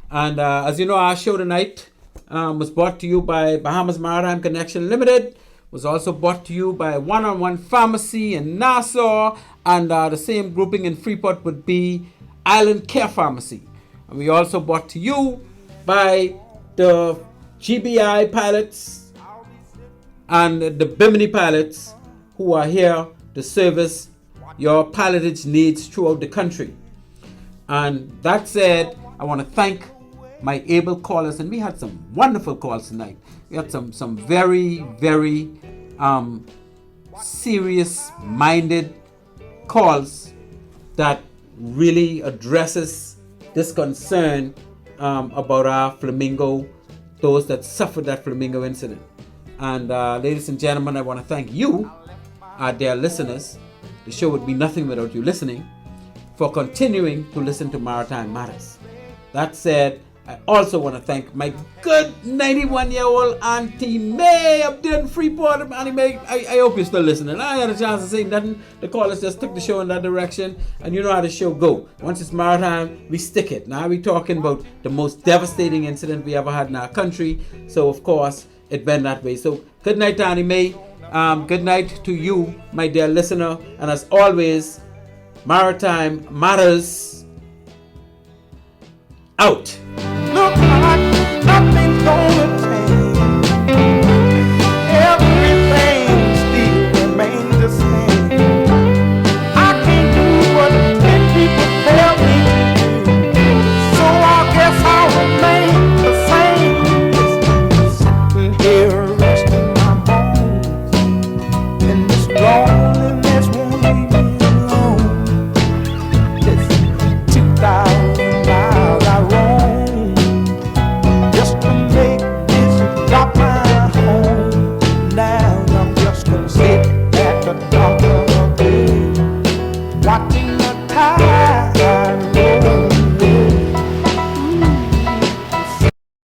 And as you know, our show tonight was brought to you by Bahamas Maritime Connection Limited. Was also brought to you by One-on-One Pharmacy in Nassau. And the same grouping in Freeport would be Island Care Pharmacy. And we also brought to you by the GBI pilots and the Bimini pilots who are here to service your pilotage needs throughout the country. And that said, I want to thank my able callers, and we had some wonderful calls tonight. We had some very, very serious-minded calls that really addresses this concern about our flamingo, those that suffered that flamingo incident. And ladies and gentlemen, I want to thank you, our dear listeners, the show would be nothing without you listening, for continuing to listen to Maritime Matters. That said, I also want to thank my good 91-year-old Auntie May up there in Freeport. Auntie May, I hope you're still listening. I had a chance to say nothing. The callers just took the show in that direction, and you know how the show go. Once it's maritime, we stick it. Now we're talking about the most devastating incident we ever had in our country. So, of course, it went that way. So, good night, Auntie May. Good night to you, my dear listener. And as always, Maritime Matters out.